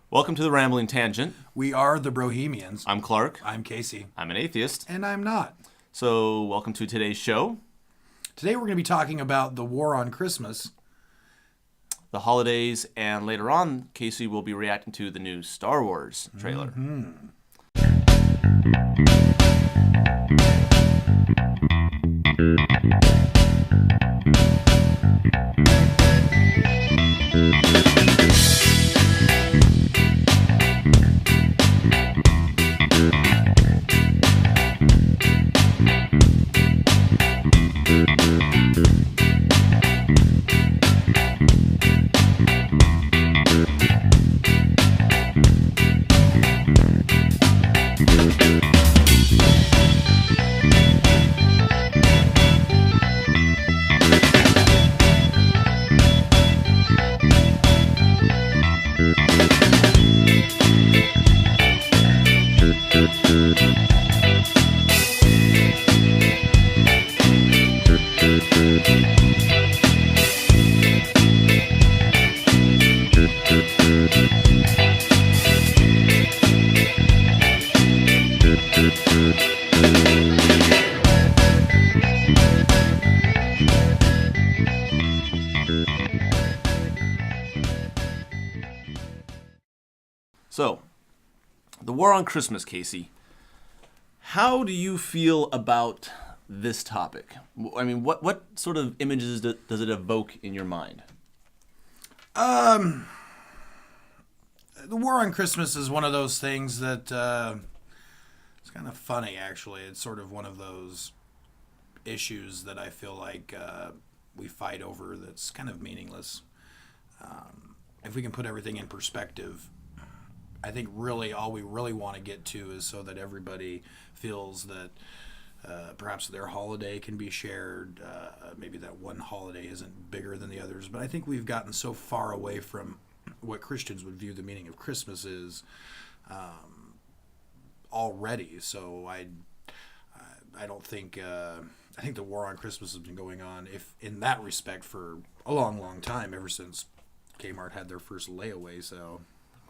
Welcome to the Rambling Tangent. We are the Brohemians. I'm Clark. I'm Casey. I'm an atheist. And I'm not. So, welcome to today's show. Today we're going to be talking about the war on Christmas. The holidays, and later on, Casey will be reacting to the new Star Wars trailer. Mm-hmm. So, the war on Christmas, Casey. How do you feel about this topic? I mean, what sort of images does it evoke in your mind? The war on Christmas is one of those things that it's kind of funny, actually. It's sort of one of those issues that I feel like we fight over that's kind of meaningless. If we can put everything in perspective, I think really all we really want to get to is so that everybody feels that perhaps their holiday can be shared. Maybe that one holiday isn't bigger than the others. But I think we've gotten so far away from what Christians would view the meaning of Christmas is already. So I don't think I think the war on Christmas has been going on, if in that respect, for a long, long time, ever since Kmart had their first layaway. So.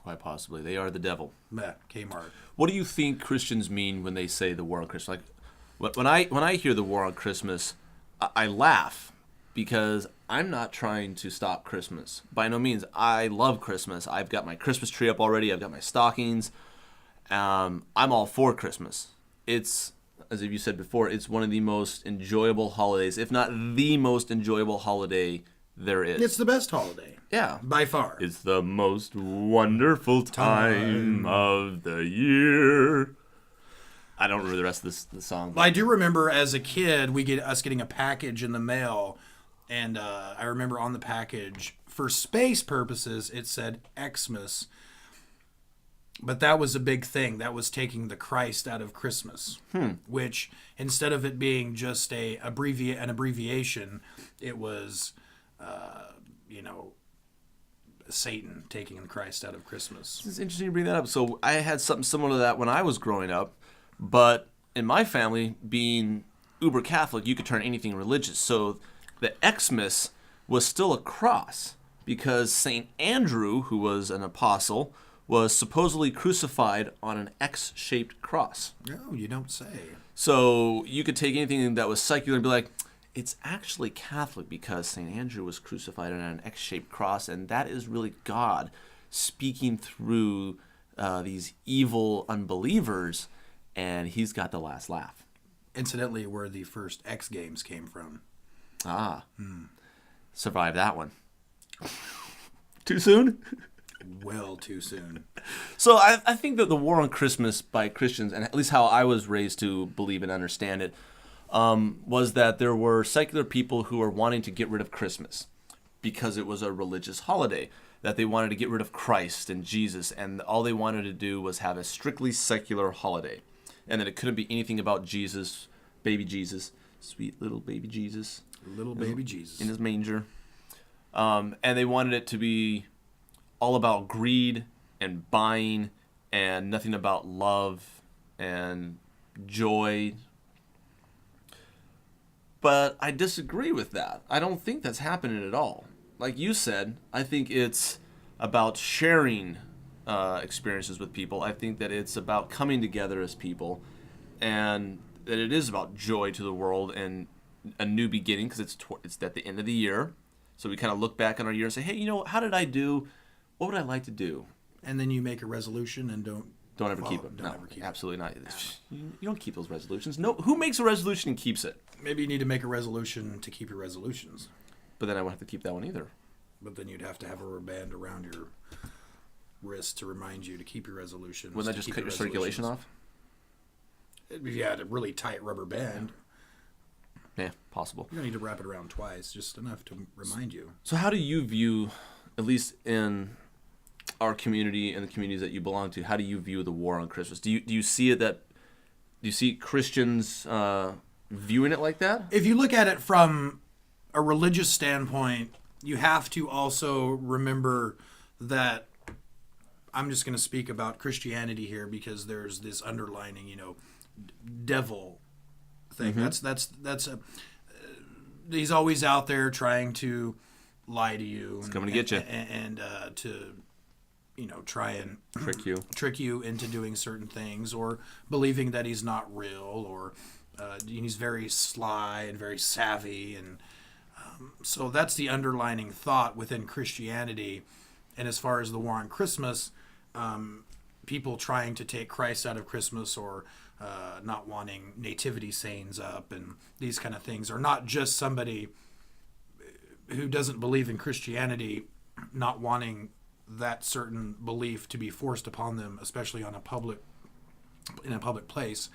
Quite possibly. They are the devil. Kmart. What do you think Christians mean when they say the war on Christmas? Like, when I hear the war on Christmas, I laugh because I'm not trying to stop Christmas. By no means. I love Christmas. I've got my Christmas tree up already. I've got my stockings. I'm all for Christmas. It's, as you said before, it's one of the most enjoyable holidays, if not the most enjoyable holiday there is. It's the best holiday. Yeah. By far. It's the most wonderful time of the year. I don't remember the rest of the song. Well, I do remember as a kid, we get us getting a package in the mail, and I remember on the package, for space purposes, it said Xmas. But that was a big thing. That was taking the Christ out of Christmas, which instead of it being just an abbreviation, it was, Satan taking Christ out of Christmas. It's interesting you bring that up. So I had something similar to that when I was growing up, but in my family, being uber Catholic, you could turn anything religious. So the Xmas was still a cross because St. Andrew, who was an apostle, was supposedly crucified on an X-shaped cross. Oh, you don't say. So you could take anything that was secular and be like, it's actually Catholic because St. Andrew was crucified on an X-shaped cross, and that is really God speaking through these evil unbelievers, and he's got the last laugh. Incidentally, where the first X Games came from. Survived that one. Too soon? Well, too soon. So I think that the war on Christmas by Christians, and at least how I was raised to believe and understand it, was that there were secular people who were wanting to get rid of Christmas because it was a religious holiday, that they wanted to get rid of Christ and Jesus, and all they wanted to do was have a strictly secular holiday, and that it couldn't be anything about Jesus, baby Jesus, sweet little baby Jesus. Little baby Jesus. In his manger. And they wanted it to be all about greed and buying and nothing about love and joy. But I disagree with that. I don't think that's happening at all. Like you said, I think it's about sharing experiences with people. I think that it's about coming together as people, and that it is about joy to the world and a new beginning, because it's at the end of the year. So we kind of look back on our year and say, hey, how did I do? What would I like to do? And then you make a resolution and don't ever keep them. Don't No, ever keep absolutely not. You don't keep those resolutions. No, who makes a resolution and keeps it? Maybe you need to make a resolution to keep your resolutions. But then I won't have to keep that one either. But then you'd have to have a rubber band around your wrist to remind you to keep your resolutions. Wouldn't that just cut your circulation off? If you had a really tight rubber band, Yeah, possible. you don't need to wrap it around twice, just enough to remind you. So how do you view, at least in our community and the communities that you belong to, how do you view the war on Christmas? Do you see it do you see Christians viewing it like that? If you look at it from a religious standpoint, you have to also remember that I'm just going to speak about Christianity here, because there's this underlining, devil thing. Mm-hmm. He's always out there trying to lie to you. It's coming to get you. And to try and trick you into doing certain things, or believing that he's not real, or he's very sly and very savvy, and so that's the underlining thought within Christianity. And as far as the war on Christmas, people trying to take Christ out of Christmas, or not wanting nativity scenes up, and these kind of things, are not just somebody who doesn't believe in Christianity not wanting that certain belief to be forced upon them, especially in a public place.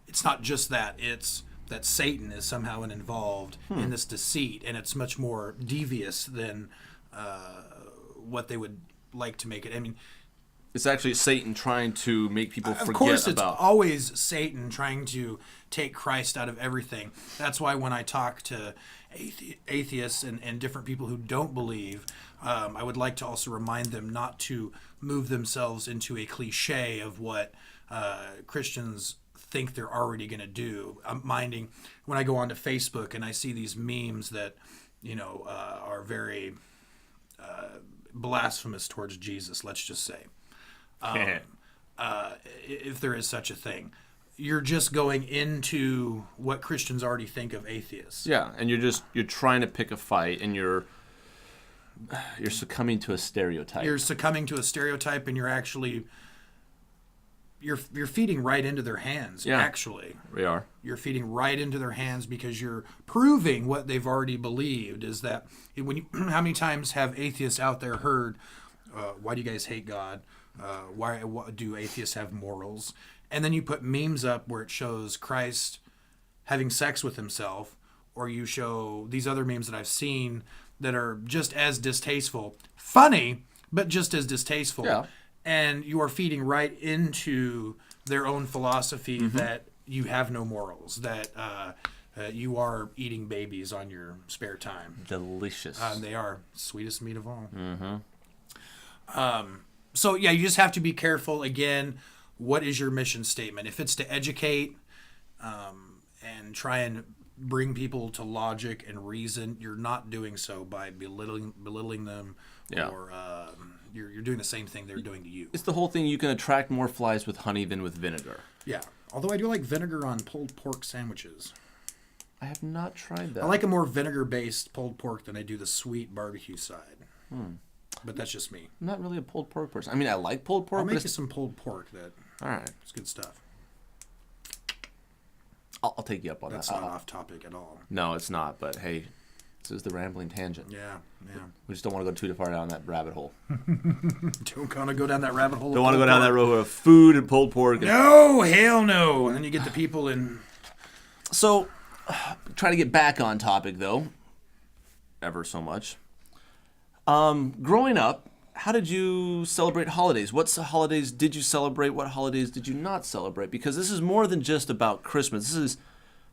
It's not just that; it's that Satan is somehow involved in this deceit, and it's much more devious than what they would like to make it. I mean, it's actually Satan trying to make people forget about. Of course, it's always Satan trying to take Christ out of everything. That's why when I talk to atheists and different people who don't believe, I would like to also remind them not to move themselves into a cliche of what Christians think they're already going to do. I'm minding when I go onto Facebook and I see these memes that are very blasphemous towards Jesus, let's just say. If there is such a thing, you're just going into what Christians already think of atheists. Yeah, and you're trying to pick a fight, and you're succumbing to a stereotype. You're succumbing to a stereotype, and you're feeding right into their hands. Yeah, actually, we are. You're feeding right into their hands, because you're proving what they've already believed. Is that how many times have atheists out there heard, "Why do you guys hate God? Why do atheists have morals?" And then you put memes up where it shows Christ having sex with himself, or you show these other memes that I've seen that are just as distasteful, funny, but just as distasteful. Yeah. And you are feeding right into their own philosophy that you have no morals, that you are eating babies on your spare time. Delicious. They are sweetest meat of all. So yeah, you just have to be careful. Again, what is your mission statement? If it's to educate and try and bring people to logic and reason, you're not doing so by belittling them, or you're doing the same thing they're doing to you. It's the whole thing. You can attract more flies with honey than with vinegar. Yeah. Although I do like vinegar on pulled pork sandwiches. I have not tried that. I like a more vinegar-based pulled pork than I do the sweet barbecue side. But that's just me. I'm not really a pulled pork person. I mean, I like pulled pork. I'll make you some pulled pork. All right. It's good stuff. I'll take you up on that. That's not off topic at all. No, it's not. But hey, this is the rambling tangent. Yeah. We just don't want to go too far down that rabbit hole. Don't want to go down that rabbit hole. Don't want to go down that road of food and pulled pork. No, hell no. And then you get the people in. So, try to get back on topic though, ever so much. Growing up, how did you celebrate holidays? What holidays did you celebrate? What holidays did you not celebrate? Because this is more than just about Christmas. This is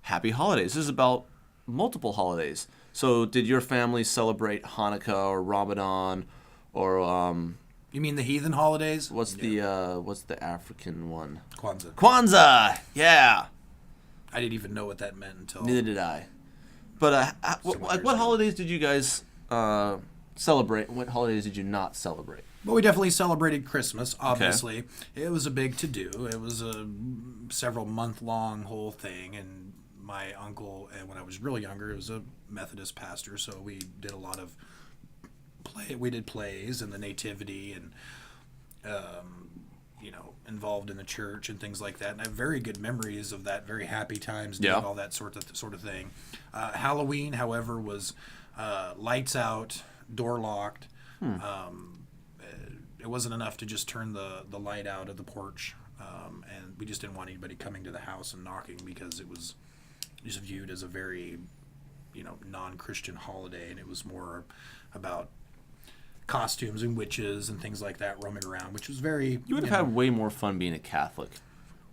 happy holidays. This is about multiple holidays. So did your family celebrate Hanukkah or Ramadan or You mean the heathen holidays? what's the African one? Kwanzaa. Kwanzaa. Yeah. I didn't even know what that meant until. Neither did I. But what ago. holidays did you guys celebrate? What holidays did you not celebrate? Well, we definitely celebrated Christmas, obviously. It was a big to-do. It was a several month-long whole thing, and my uncle, and when I was really younger, was a Methodist pastor, so we did a lot of we did plays and the nativity and involved in the church and things like that, and I have very good memories of that. Very happy times doing all that sort of thing. Halloween, however, was lights out, door locked. It wasn't enough to just turn the light out of the porch, and we just didn't want anybody coming to the house and knocking because it was just viewed as a very non-Christian holiday, and it was more about costumes and witches and things like that roaming around, which was very... You would have had way more fun being a Catholic.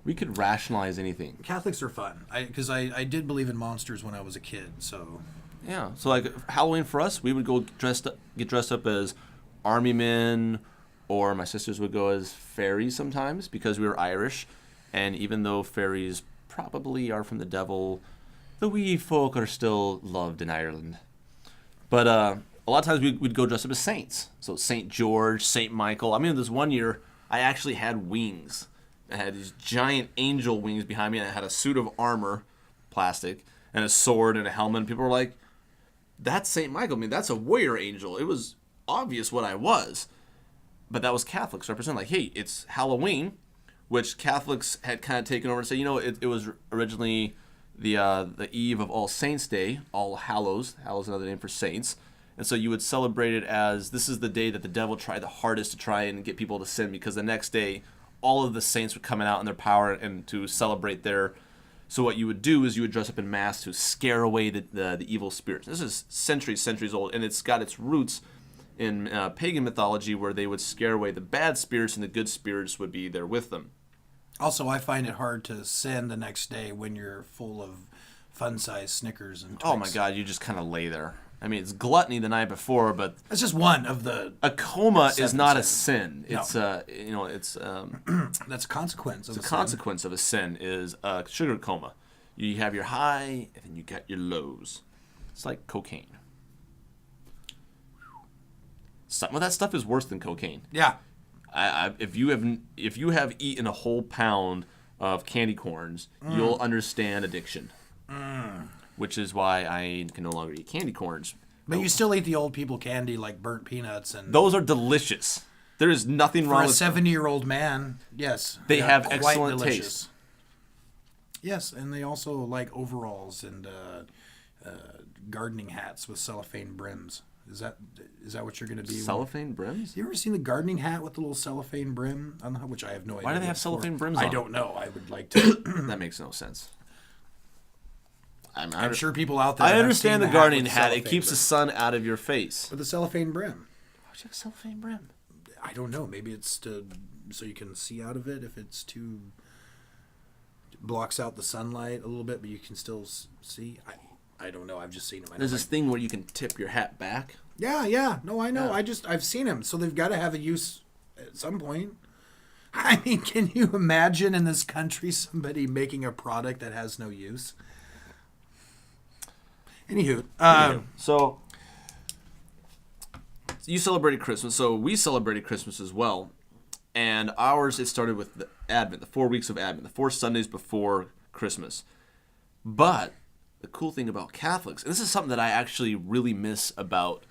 We could rationalize anything. Catholics are fun. Because I did believe in monsters when I was a kid, so... Yeah, so like Halloween for us, we would go get dressed up as army men, or my sisters would go as fairies sometimes because we were Irish, and even though fairies probably are from the devil, the wee folk are still loved in Ireland. But a lot of times we'd go dress up as saints. So St. George, St. Michael. I mean, this one year, I actually had wings. I had these giant angel wings behind me, and I had a suit of armor, plastic, and a sword and a helmet. And people were like, that's St. Michael. I mean, that's a warrior angel. It was obvious what I was. But that was Catholics represent. Like, hey, it's Halloween, which Catholics had kind of taken over and said, it was originally the eve of All Saints' Day, All Hallows. Hallows is another name for saints. And so you would celebrate it as this is the day that the devil tried the hardest to try and get people to sin, because the next day all of the saints were coming out in their power and to celebrate their... So what you would do is you would dress up in masks to scare away the evil spirits. This is centuries old, and it's got its roots in pagan mythology where they would scare away the bad spirits and the good spirits would be there with them. Also, I find it hard to sin the next day when you're full of fun-sized Snickers and Twix. Oh my God, you just kind of lay there. I mean, it's gluttony the night before, but that's just one of the. A coma is not a sin. No. It's that's a consequence. It's a consequence of a sin is a sugar coma. You have your high, and then you got your lows. It's like cocaine. Some of that stuff is worse than cocaine. Yeah. If you have eaten a whole pound of candy corns, you'll understand addiction. Which is why I can no longer eat candy corns. But you still eat the old people candy like burnt peanuts and... Those are delicious. There is nothing wrong with... For a 70-year-old man, yes. They have excellent taste. Yes, and they also like overalls and gardening hats with cellophane brims. Is that what you're going to be? Cellophane brims? You ever seen the gardening hat with the little cellophane brim? Which I have no idea. Why do they have cellophane brims on? I don't know. I would like to... That makes no sense. I'm sure people out there. I understand the gardening hat. It keeps the sun out of your face. With the cellophane brim. Why'd you have a cellophane brim? I don't know. Maybe it's so you can see out of it if it's too... blocks out the sunlight a little bit, but you can still see. I don't know. I've just seen them. There's this thing where you can tip your hat back. Yeah. No, I know. Yeah. I've seen them. So they've got to have a use at some point. I mean, can you imagine in this country somebody making a product that has no use? Anywho, so you celebrated Christmas, so we celebrated Christmas as well, and ours, it started with the Advent, the 4 weeks of Advent, the 4 Sundays before Christmas. But the cool thing about Catholics, and this is something that I actually really miss about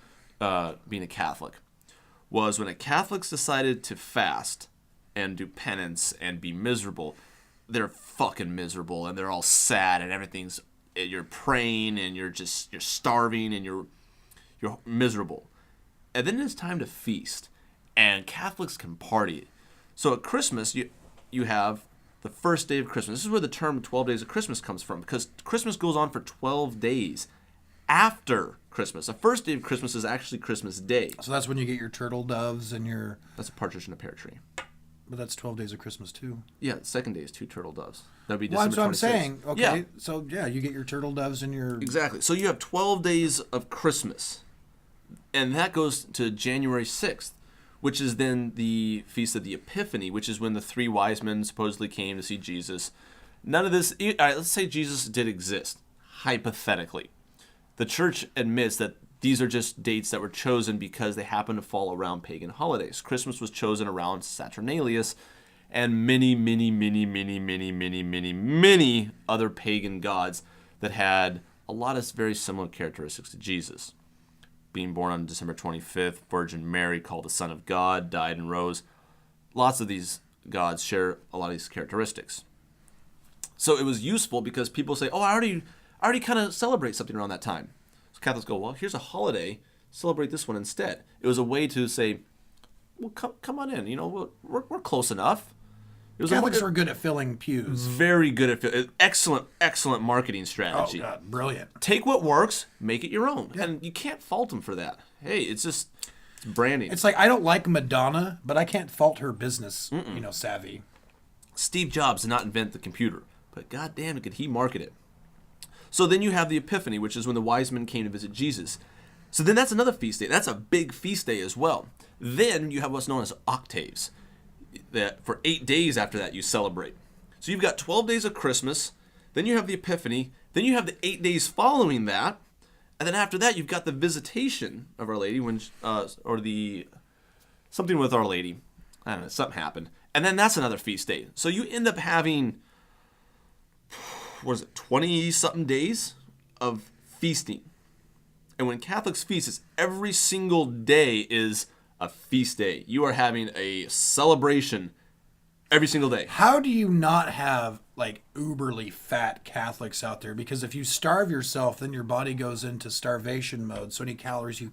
being a Catholic, was when Catholics decided to fast and do penance and be miserable, they're fucking miserable, and they're all sad, and everything's... You're praying and you're starving and you're miserable. And then it's time to feast. And Catholics can party. So at Christmas, you have the first day of Christmas. This is where the term 12 days of Christmas comes from, because Christmas goes on for 12 days after Christmas. The first day of Christmas is actually Christmas Day. So that's when you get your turtle doves and your... That's a partridge in a pear tree. But that's 12 days of Christmas too. Yeah, the second day is 2 turtle doves. That'd be December 26th. Well, that's what I'm saying. Okay, yeah. So yeah, you get your turtle doves and your... Exactly. So you have 12 days of Christmas. And that goes to January 6th, which is then the Feast of the Epiphany, which is when the 3 wise men supposedly came to see Jesus. None of this... All right, let's say Jesus did exist, hypothetically. The church admits that These are just dates that were chosen because they happen to fall around pagan holidays. Christmas was chosen around Saturnalius and many, many, many, many, many, many, many, many other pagan gods that had a lot of very similar characteristics to Jesus. Being born on December 25th, Virgin Mary, called the Son of God, died and rose. Lots of these gods share a lot of these characteristics. So it was useful because people say, oh, I already kind of celebrate something around that time. So Catholics go, well, here's a holiday, celebrate this one instead. It was a way to say, well, come on in, we're close enough. Catholics are good at filling pews. Very good at excellent marketing strategy. Oh, God, brilliant. Take what works, make it your own. Yeah. And you can't fault them for that. Hey, it's branding. It's like, I don't like Madonna, but I can't fault her business, savvy. Steve Jobs did not invent the computer, but goddamn, could he market it. So then you have the Epiphany, which is when the wise men came to visit Jesus. So then that's another feast day. That's a big feast day as well. Then you have what's known as octaves. That for 8 days after that you celebrate. So you've got 12 days of Christmas, then you have the Epiphany, then you have the 8 days following that, and then after that you've got the visitation of Our Lady, something with Our Lady. I don't know, something happened. And then that's another feast day. So you end up having, 20-something days of feasting. And when Catholics feast, it's every single day is a feast day. You are having a celebration every single day. How do you not have uberly fat Catholics out there? Because if you starve yourself, then your body goes into starvation mode. So any calories you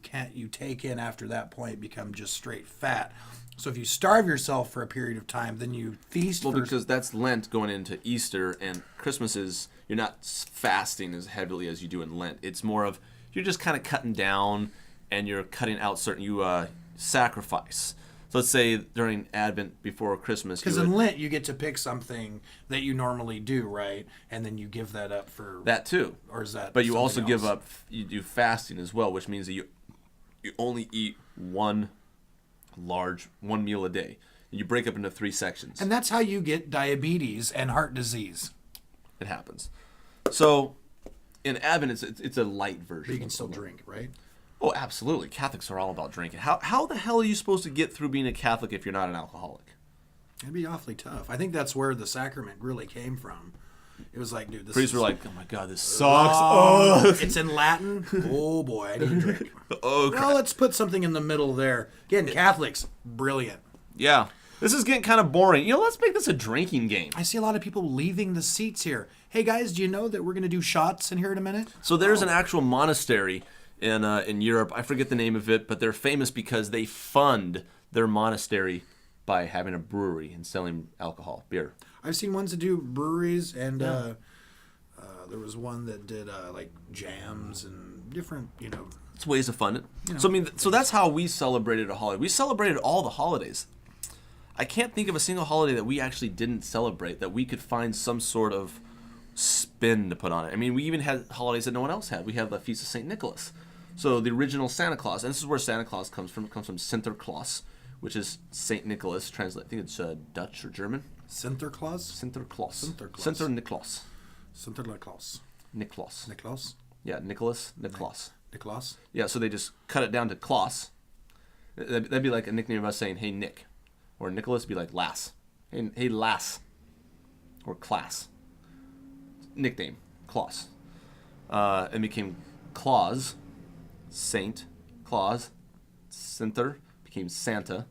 take in after that point become just straight fat. So if you starve yourself for a period of time, then you feast. Well, because that's Lent going into Easter, and Christmas you're not fasting as heavily as you do in Lent. It's more of you're just kind of cutting down, and you're cutting out certain sacrifice. So let's say during Advent before Christmas. Because in Lent, you get to pick something that you normally do, right? And then you give that up for... That too. Or is that... But you also give up... You do fasting as well, which means that you only eat one meal a day. You break up into 3 sections. And that's how you get diabetes and heart disease. It happens. So in Advent, it's a light version. But you can still drink, right? Oh, absolutely. Catholics are all about drinking. How the hell are you supposed to get through being a Catholic if you're not an alcoholic? It'd be awfully tough. I think that's where the sacrament really came from. It was like, dude, this priests is... were like, oh my God, this sucks. Oh. It's in Latin. Oh, boy, I need a drink. Well, let's put something in the middle there. Again, Catholics, brilliant. Yeah. This is getting kind of boring. Let's make this a drinking game. I see a lot of people leaving the seats here. Hey, guys, do you know that we're going to do shots in here in a minute? So there's an actual monastery in Europe. I forget the name of it, but they're famous because they fund their monastery by having a brewery and selling alcohol, beer. I've seen ones that do breweries, and there was one that did jams and different, It's ways to fund it. So that's how we celebrated a holiday. We celebrated all the holidays. I can't think of a single holiday that we actually didn't celebrate, that we could find some sort of spin to put on it. I mean, we even had holidays that no one else had. We had the Feast of St. Nicholas. So the original Santa Claus, and this is where Santa Claus comes from Sinterklaas, which is St. Nicholas, translate. I think it's Dutch or German. Sinterklaas? Sinterklaas. Sinterklaas. Sinterniklaas. Sinterklaas. Niklaus. Niklaus? Yeah, Nicholas. Niklaus. Niklaus? Yeah, so they just cut it down to Klaus. That'd be like a nickname of us saying, hey, Nick. Or Nicholas would be like Lass. Hey, Lass. Or Class. Nickname. Klaus. And became Claus. Saint Claus. Sinter became Santa.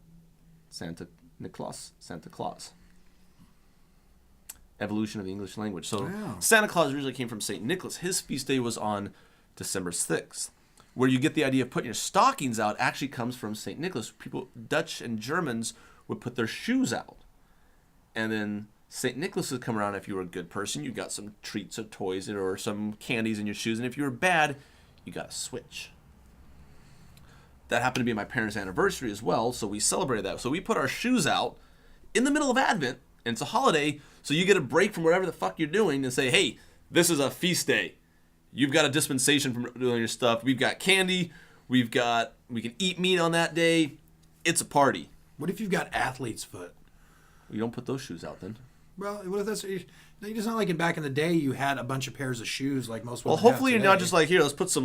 Santa Niklaus. Santa Claus. Evolution of the English language. So wow. Santa Claus originally came from St. Nicholas. His feast day was on December 6th. Where you get the idea of putting your stockings out actually comes from St. Nicholas. Dutch and Germans would put their shoes out. And then St. Nicholas would come around. If you were a good person, you got some treats or toys or some candies in your shoes. And if you were bad, you got a switch. That happened to be my parents' anniversary as well, so we celebrated that. So we put our shoes out in the middle of Advent, and it's a holiday, so you get a break from whatever the fuck you're doing and say, hey, this is a feast day. You've got a dispensation from doing your stuff. We've got candy. We can eat meat on that day. It's a party. What if you've got athlete's foot? You don't put those shoes out then. Well, what if that's... It's not like back in the day you had a bunch of pairs of shoes like most women Well, hopefully have you're not just like, here, let's put some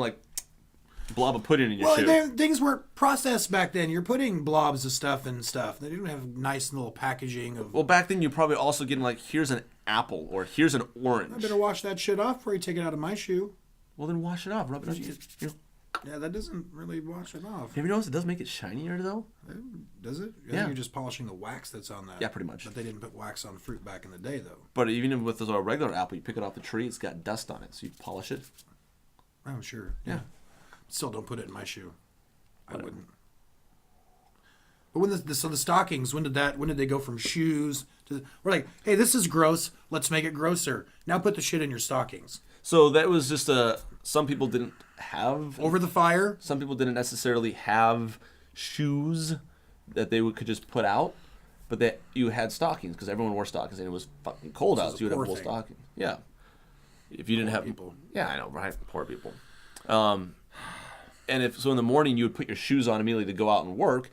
blob of pudding in your Well, shoe. things weren't processed back then. You're putting blobs of stuff and stuff. They didn't have nice little packaging of. Well, back then you're probably also getting like, here's an apple or here's an orange. I better wash that shit off before you take it out of my shoe. Well, then wash it off. Rub it on your. Yeah, that doesn't really wash it off. Have you noticed it does make it shinier though? Does it? I Yeah. think you're just polishing the wax that's on that. Yeah, pretty much. But they didn't put wax on fruit back in the day, though. But even with a regular apple, you pick it off the tree, it's got dust on it, so you polish it. Oh, sure. Yeah. Still don't put it in my shoe. I wouldn't. But when so the stockings, when did they go from shoes to? We're like, hey, this is gross. Let's make it grosser. Now put the shit in your stockings. So that was just some people didn't have Over the fire. Some people didn't necessarily have shoes that they could just put out, but that you had stockings because everyone wore stockings and it was fucking cold out, so you would have wool stockings. Yeah. If you didn't have people. Yeah, I know, right? Poor people. And so in the morning you would put your shoes on immediately to go out and work,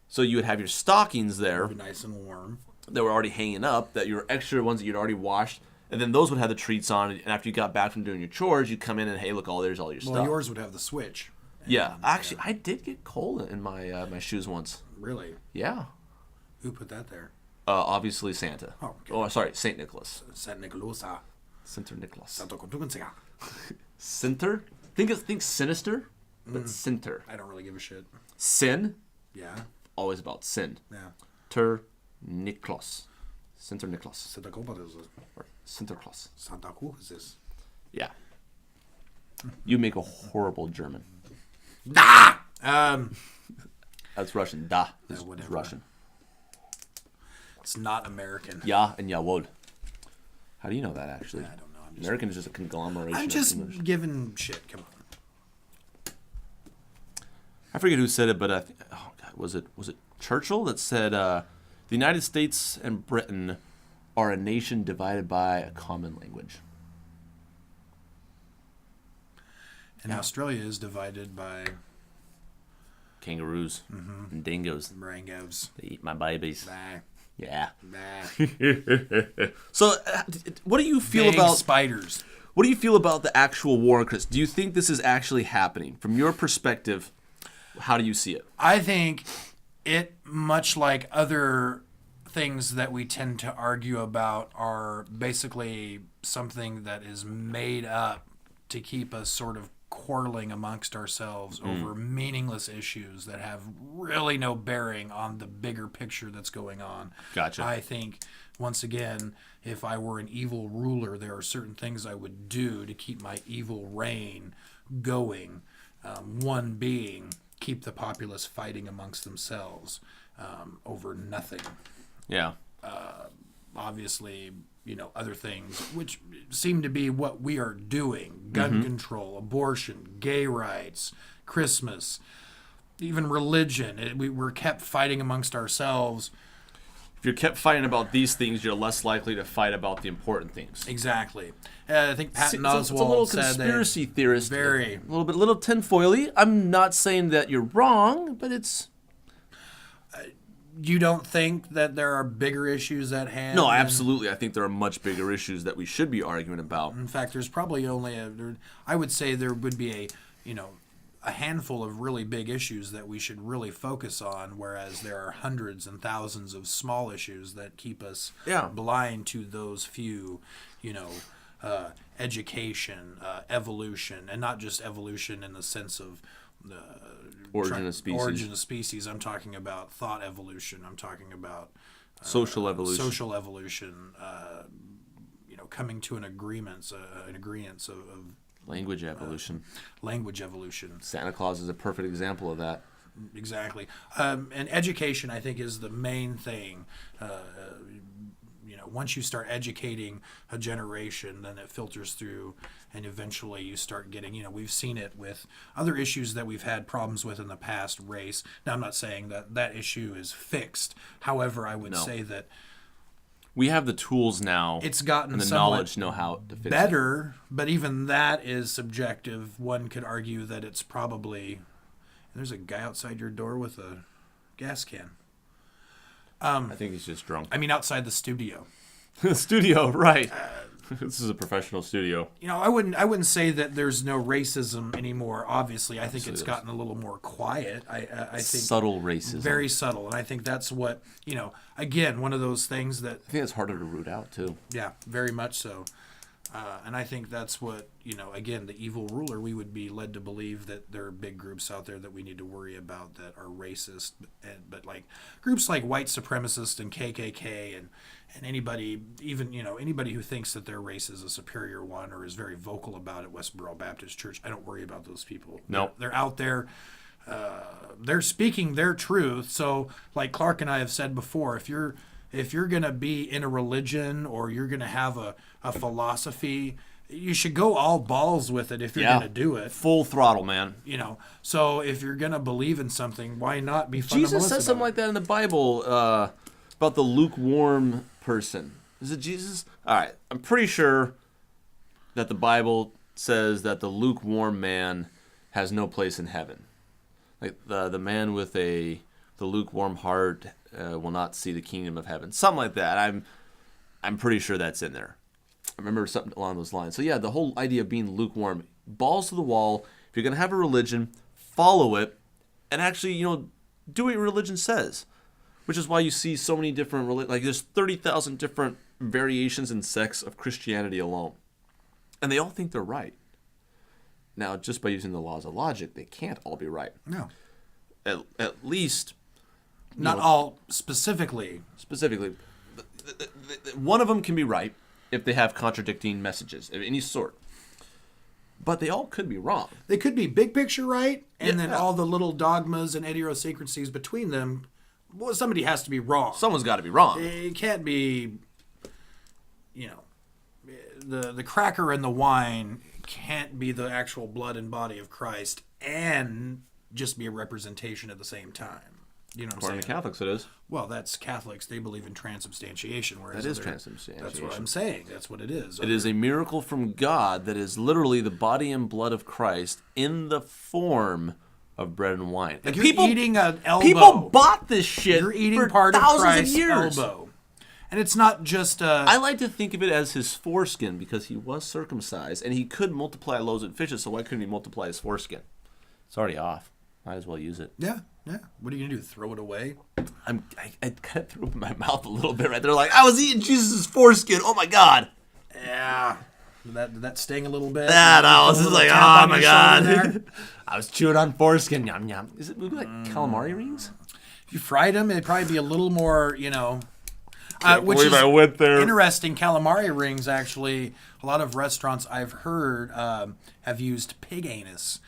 so you would have your stockings there. Be nice and warm. That were already hanging up, that your extra ones that you'd already washed, and then those would have the treats on. And after you got back from doing your chores, you'd come in and hey, look, there's all your stuff. Well, yours would have the switch. Yeah, actually, I did get coal in my my shoes once. Really? Yeah. Who put that there? Obviously Santa. Oh, okay. Oh, sorry, Saint Nicholas. Saint Nicholas. Saint Nicholas. Santo Contungansia. Sinter? Think sinister, but Sinter. I don't really give a shit. Sin? Yeah. Always about sin. Yeah. Ter Niklas. Sinter Niklas. Santa Copa is Or Sinterklaas. Santa Cruz is this. Yeah. You make a horrible German. Da! That's Russian. Da is whatever. Russian. It's not American. Ja and jawohl. How do you know that, actually? I don't know. American is just a conglomeration I'm of just English. giving shit. Come on. I forget who said it, but oh God, was it Churchill that said the United States and Britain are a nation divided by a common language. And Australia is divided by Kangaroos and dingoes. Rangos. They eat my babies. Nah. Yeah. Nah. So, what do you feel Big about spiders? What do you feel about the actual war, Chris? Do you think this is actually happening from your perspective? How do you see it? I think it, much like other things that we tend to argue about, are basically something that is made up to keep us sort of quarreling amongst ourselves over meaningless issues that have really no bearing on the bigger picture that's going on. Gotcha. I think, once again, if I were an evil ruler, there are certain things I would do to keep my evil reign going. One being, keep the populace fighting amongst themselves over nothing. Yeah. Obviously, other things, which seem to be what we are doing. Gun control, abortion, gay rights, Christmas, even religion. We're kept fighting amongst ourselves. If you're kept fighting about these things, you're less likely to fight about the important things. Exactly. I think Patton It's a little Oswalt said conspiracy theorist. very... A little tinfoily. I'm not saying that you're wrong, but it's... You don't think that there are bigger issues at hand? No, absolutely. I think there are much bigger issues that we should be arguing about. In fact, there's probably only I would say there would be a handful of really big issues that we should really focus on, whereas there are hundreds and thousands of small issues that keep us blind to those few, education, evolution, and not just evolution in the sense of Origin of species. Origin of species. I'm talking about thought evolution. I'm talking about Social evolution. Social evolution. Coming to an agreement of Language evolution. language evolution. Santa Claus is a perfect example of that. Exactly. And education, I think, is the main thing. Once you start educating a generation, then it filters through, and eventually you start getting, we've seen it with other issues that we've had problems with in the past, race. Now, I'm not saying that issue is fixed. However, I would say that we have the tools now. It's gotten and the somewhat knowledge know how to fix better, but even that is subjective. One could argue that it's probably... There's a guy outside your door with a gas can. I think he's just drunk. I mean, outside the studio. The studio, right. This is a professional studio. I wouldn't say that there's no racism anymore. Obviously, I think it's gotten a little more quiet. I think Subtle racism. very subtle, and I think that's what again, one of those things that I think it's harder to root out too. yeah, very much so. And I think that's what, again, the evil ruler, we would be led to believe that there are big groups out there that we need to worry about that are racist. But like groups like white supremacists and KKK and anybody, even, anybody who thinks that their race is a superior one or is very vocal about it, Westboro Baptist Church, I don't worry about those people. No. They're out there. They're speaking their truth. So like Clark and I have said before, if you're going to be in a religion or you're going to have a philosophy, you should go all balls with it if you're going to do it. Full throttle, man. So if you're going to believe in something, why not be fundamentalist? Jesus says something like that in the Bible about the lukewarm person. Is it Jesus? All right. I'm pretty sure that the Bible says that the lukewarm man has no place in heaven. Like the man with the lukewarm heart will not see the kingdom of heaven. Something like that. I'm pretty sure that's in there. I remember something along those lines. So yeah, the whole idea of being lukewarm, balls to the wall. If you're going to have a religion, follow it, and actually, do what your religion says. Which is why you see so many different, like there's 30,000 different variations and sects of Christianity alone. And they all think they're right. Now, just by using the laws of logic, they can't all be right. No. At least... Not all specifically. Specifically. One of them can be right if they have contradicting messages of any sort. But they all could be wrong. They could be big picture right, and then all the little dogmas and idiosyncrasies between them, well, somebody has to be wrong. Someone's got to be wrong. It can't be, the cracker and the wine can't be the actual blood and body of Christ and just be a representation at the same time. You know what I'm saying? According to Catholics, it is. Well, that's Catholics. They believe in transubstantiation. Whereas That is transubstantiation. That's what I'm saying. That's what it is. It is a miracle from God that is literally the body and blood of Christ in the form of bread and wine. Like and you're eating an elbow. People bought this shit You're eating for part of thousands Christ's of years. elbow. And it's not just... I like to think of it as his foreskin because he was circumcised and he could multiply loaves and fishes, so why couldn't he multiply his foreskin? It's already off. Might as well use it. Yeah. What are you going to do, throw it away? I kind of threw up in my mouth a little bit right there. Like, I was eating Jesus' foreskin. Oh, my God. Yeah. Did that sting a little bit? Yeah, no, I was just like, oh, my God. I was chewing on foreskin. Yum, yum. Is it like calamari rings? If you fried them, it'd probably be a little more, which is I went there. Interesting. Calamari rings, actually, a lot of restaurants I've heard have used pig anus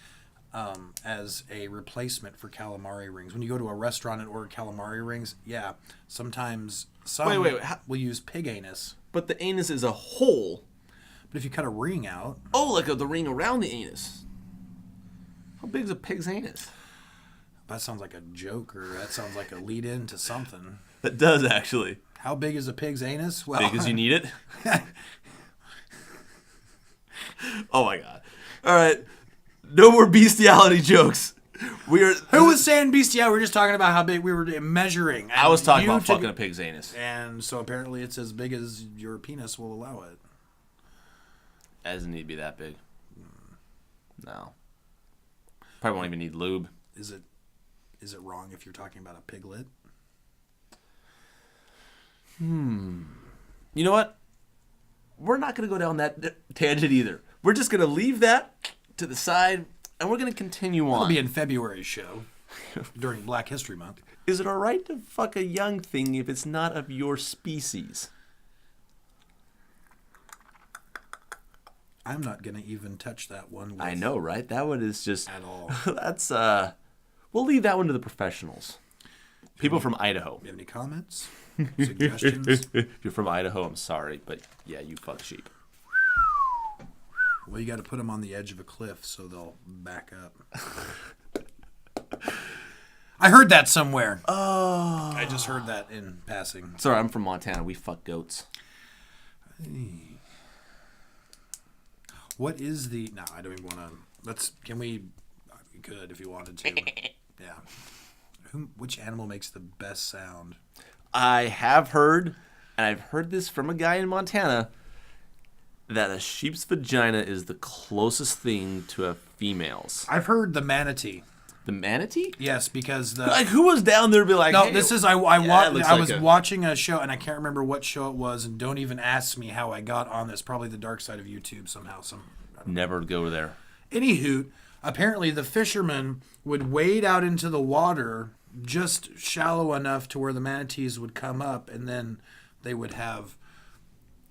as a replacement for calamari rings. When you go to a restaurant and order calamari rings, yeah, sometimes some will use pig anus. But the anus is a hole. But if you cut a ring out... Oh, like the ring around the anus. How big is a pig's anus? That sounds like a joke, or that sounds like a lead-in to something. That does, actually. How big is a pig's anus? Well, big as you need it? Oh, my God. All right. No more bestiality jokes. Who was saying bestiality? We were just talking about how big we were measuring. I was talking about fucking a pig's anus. And so apparently it's as big as your penis will allow it. It doesn't need to be that big. No. Probably won't even need lube. Is it wrong if you're talking about a piglet? You know what? We're not going to go down that tangent either. We're just going to leave that to the side, and we're going to continue on. It'll be in February's show during Black History Month. Is it all right to fuck a young thing if it's not of your species? I'm not going to even touch that one. I know, right? That one is just... At all. That's, we'll leave that one to the professionals. People from Idaho. You have any comments? Suggestions? If you're from Idaho, I'm sorry, but yeah, you fuck sheep. Well, you got to put them on the edge of a cliff so they'll back up. I heard that somewhere. Oh. I just heard that in passing. Sorry, I'm from Montana. We fuck goats. What is the... No, I don't even want to... Can we... We could if you wanted to. Yeah. Which animal makes the best sound? I have heard, and I've heard this from a guy in Montana. that a sheep's vagina is the closest thing to a female's. I've heard the manatee. The manatee? Yes, because the Like, who was down there to be like, no, hey, this is I was watching a show and I can't remember what show it was, and don't even ask me how I got on this. Probably the dark side of YouTube somehow. Never go there. Anywho, apparently the fishermen would wade out into the water just shallow enough to where the manatees would come up, and then they would have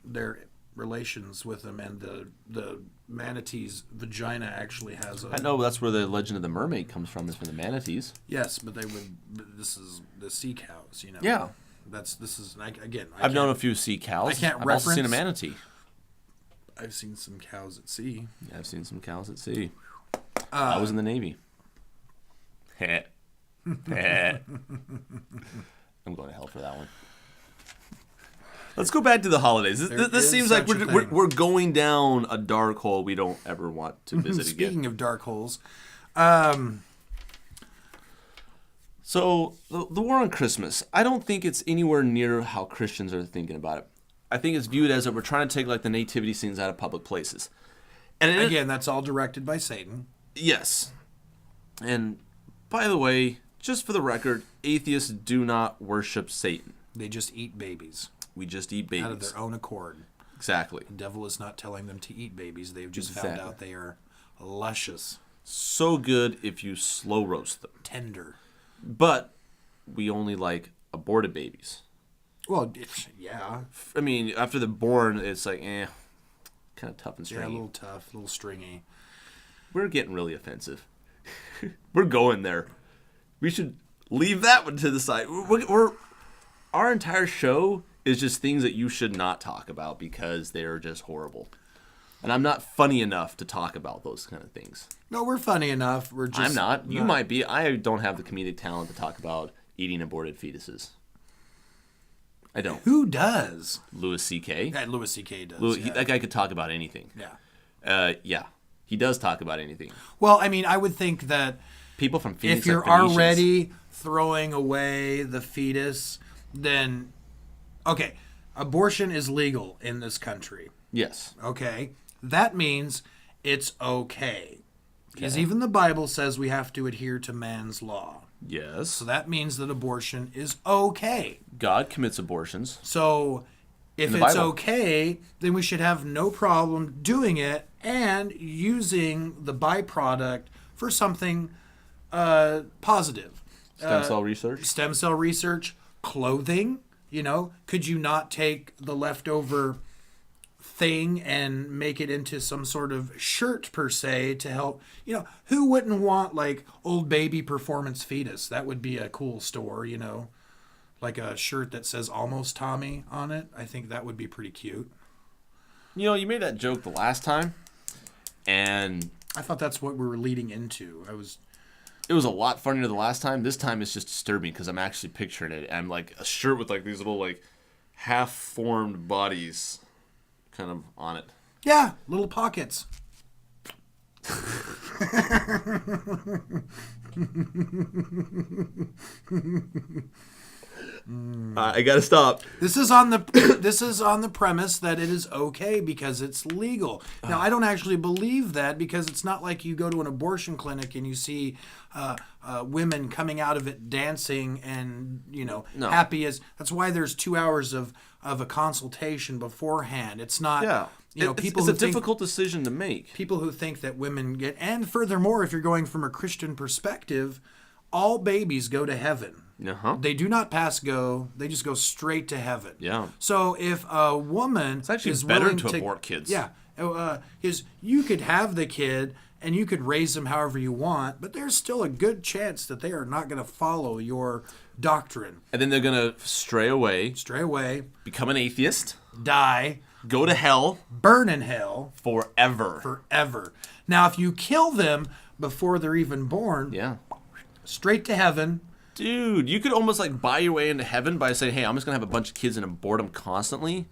their relations with them, and the manatee's vagina actually has a... I know that's where the legend of the mermaid comes from, is from the manatees. Yes, but this is the sea cows, you know. Yeah. I've known a few sea cows. I can't I've also seen a reference- manatee. I've seen some cows at sea. Yeah, I've seen some cows at sea. I was in the Navy. I'm going to hell for that one. Let's go back to the holidays. This seems like we're going down a dark hole we don't ever want to visit again. Speaking of dark holes, so the war on Christmas, I don't think it's anywhere near how Christians are thinking about it. I think it's viewed as that we're trying to take like the nativity scenes out of public places. And again, that's all directed by Satan. Yes. And by the way, just for the record, atheists do not worship Satan. They just eat babies. We just eat babies. Out of their own accord. Exactly. The devil is not telling them to eat babies. They've just found out they are luscious. So good if you slow roast them. Tender. But we only like aborted babies. Well, yeah. I mean, after they're born, it's like, kind of tough and stringy. Yeah, a little tough, a little stringy. We're getting really offensive. We're going there. We should leave that one to the side. Our entire show is just things that you should not talk about because they're just horrible. And I'm not funny enough to talk about those kind of things. No, we're funny enough. We're just I'm not. You might be. I don't have the comedic talent to talk about eating aborted fetuses. I don't. Who does? Louis C.K. Yeah, Louis C.K. does. That guy could talk about anything. Yeah. Yeah. He does talk about anything. Well, I mean, I would think that people from Phoenix, if you're already throwing away the fetus, then okay, abortion is legal in this country. Yes. Okay. That means it's okay. Because even the Bible says we have to adhere to man's law. Yes. So that means that abortion is okay. God commits abortions. So if it's okay, then we should have no problem doing it and using the byproduct for something positive. Stem cell research? Stem cell research, clothing. You know, could you not take the leftover thing and make it into some sort of shirt per se to help? You know, who wouldn't want like Old Baby Performance Fetus? That would be a cool store, you know, like a shirt that says Almost Tommy on it. I think that would be pretty cute. You know, you made that joke the last time, and I thought that's what we were leading into. It was a lot funnier the last time. This time it's just disturbing because I'm actually picturing it. I'm like a shirt with like these little like half-formed bodies kind of on it. Yeah, little pockets. I gotta stop. This is on the premise that it is okay because it's legal. Now, I don't actually believe that because it's not like you go to an abortion clinic and you see women coming out of it dancing and happy as. That's why there's 2 hours of a consultation beforehand. It's not. Yeah. People. It's a difficult decision to make. People who think that women get, and furthermore, if you're going from a Christian perspective, all babies go to heaven. Uh-huh. They do not pass go. They just go straight to heaven. Yeah. So if a woman it's actually is better willing to abort kids. Yeah. You could have the kid and you could raise them however you want, but there's still a good chance that they are not going to follow your doctrine. And then they're going to stray away, become an atheist, die, go to hell, burn in hell forever. Now, if you kill them before they're even born, straight to heaven. Dude, you could almost like buy your way into heaven by saying, hey, I'm just going to have a bunch of kids and abort them constantly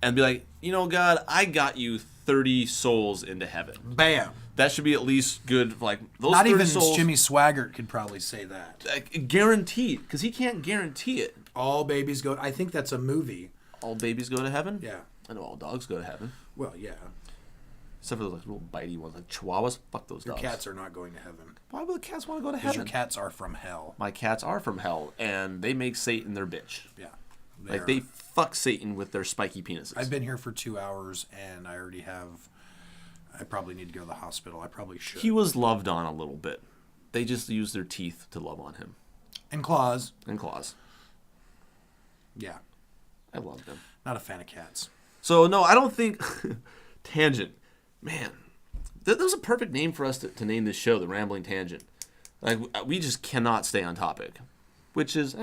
and be like, God, I got you 30 souls into heaven. Bam. That should be at least good. Like those not 30 even souls, Jimmy Swaggart could probably say that. Guaranteed, because he can't guarantee it. All babies go. I think that's a movie. All babies go to heaven? Yeah. I know all dogs go to heaven. Well, yeah. Except for those like, little bitey ones, like chihuahuas. Fuck those Your dogs. cats are not going to heaven. Why would the cats want to go to Because heaven? your cats are from hell. My cats are from hell, and they make Satan their bitch. Yeah. Like, they fuck Satan with their spiky penises. I've been here for 2 hours, and I already have... I probably need to go to the hospital. I probably should. He was loved on a little bit. They just used their teeth to love on him. And claws. And claws. Yeah. I love them. Not a fan of cats. So, no, I don't think... Tangent. Man. That was a perfect name for us to name this show, The Rambling Tangent. Like, we just cannot stay on topic. Which is,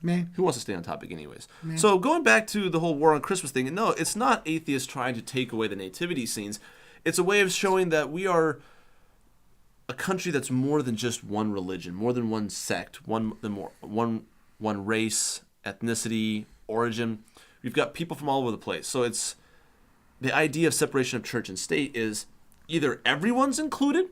Man. who wants to stay on topic anyways? So, going back to the whole war on Christmas thing, no, it's not atheists trying to take away the nativity scenes. It's a way of showing that we are a country that's more than just one religion, more than one sect, one race, ethnicity, origin. We've got people from all over the place. So it's the idea of separation of church and state is either everyone's included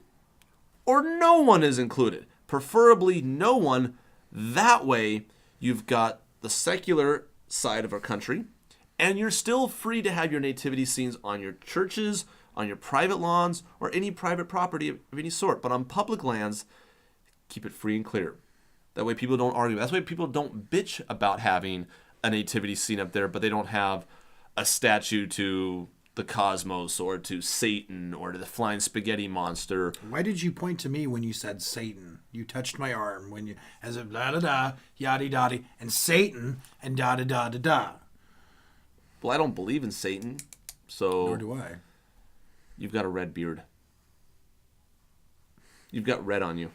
or no one is included. Preferably no one. That way you've got the secular side of our country, and you're still free to have your nativity scenes on your churches, on your private lawns, or any private property of any sort. But on public lands, keep it free and clear. That way people don't argue. That's why people don't bitch about having a nativity scene up there, but they don't have a statue to the cosmos or to Satan or to the flying spaghetti monster. Why did you point to me when you said Satan? You touched my arm when you, as a da-da-da, yaddy-dotty, and Satan, and da-da-da-da-da. Well, I don't believe in Satan, so... Nor do I. You've got a red beard. You've got red on you.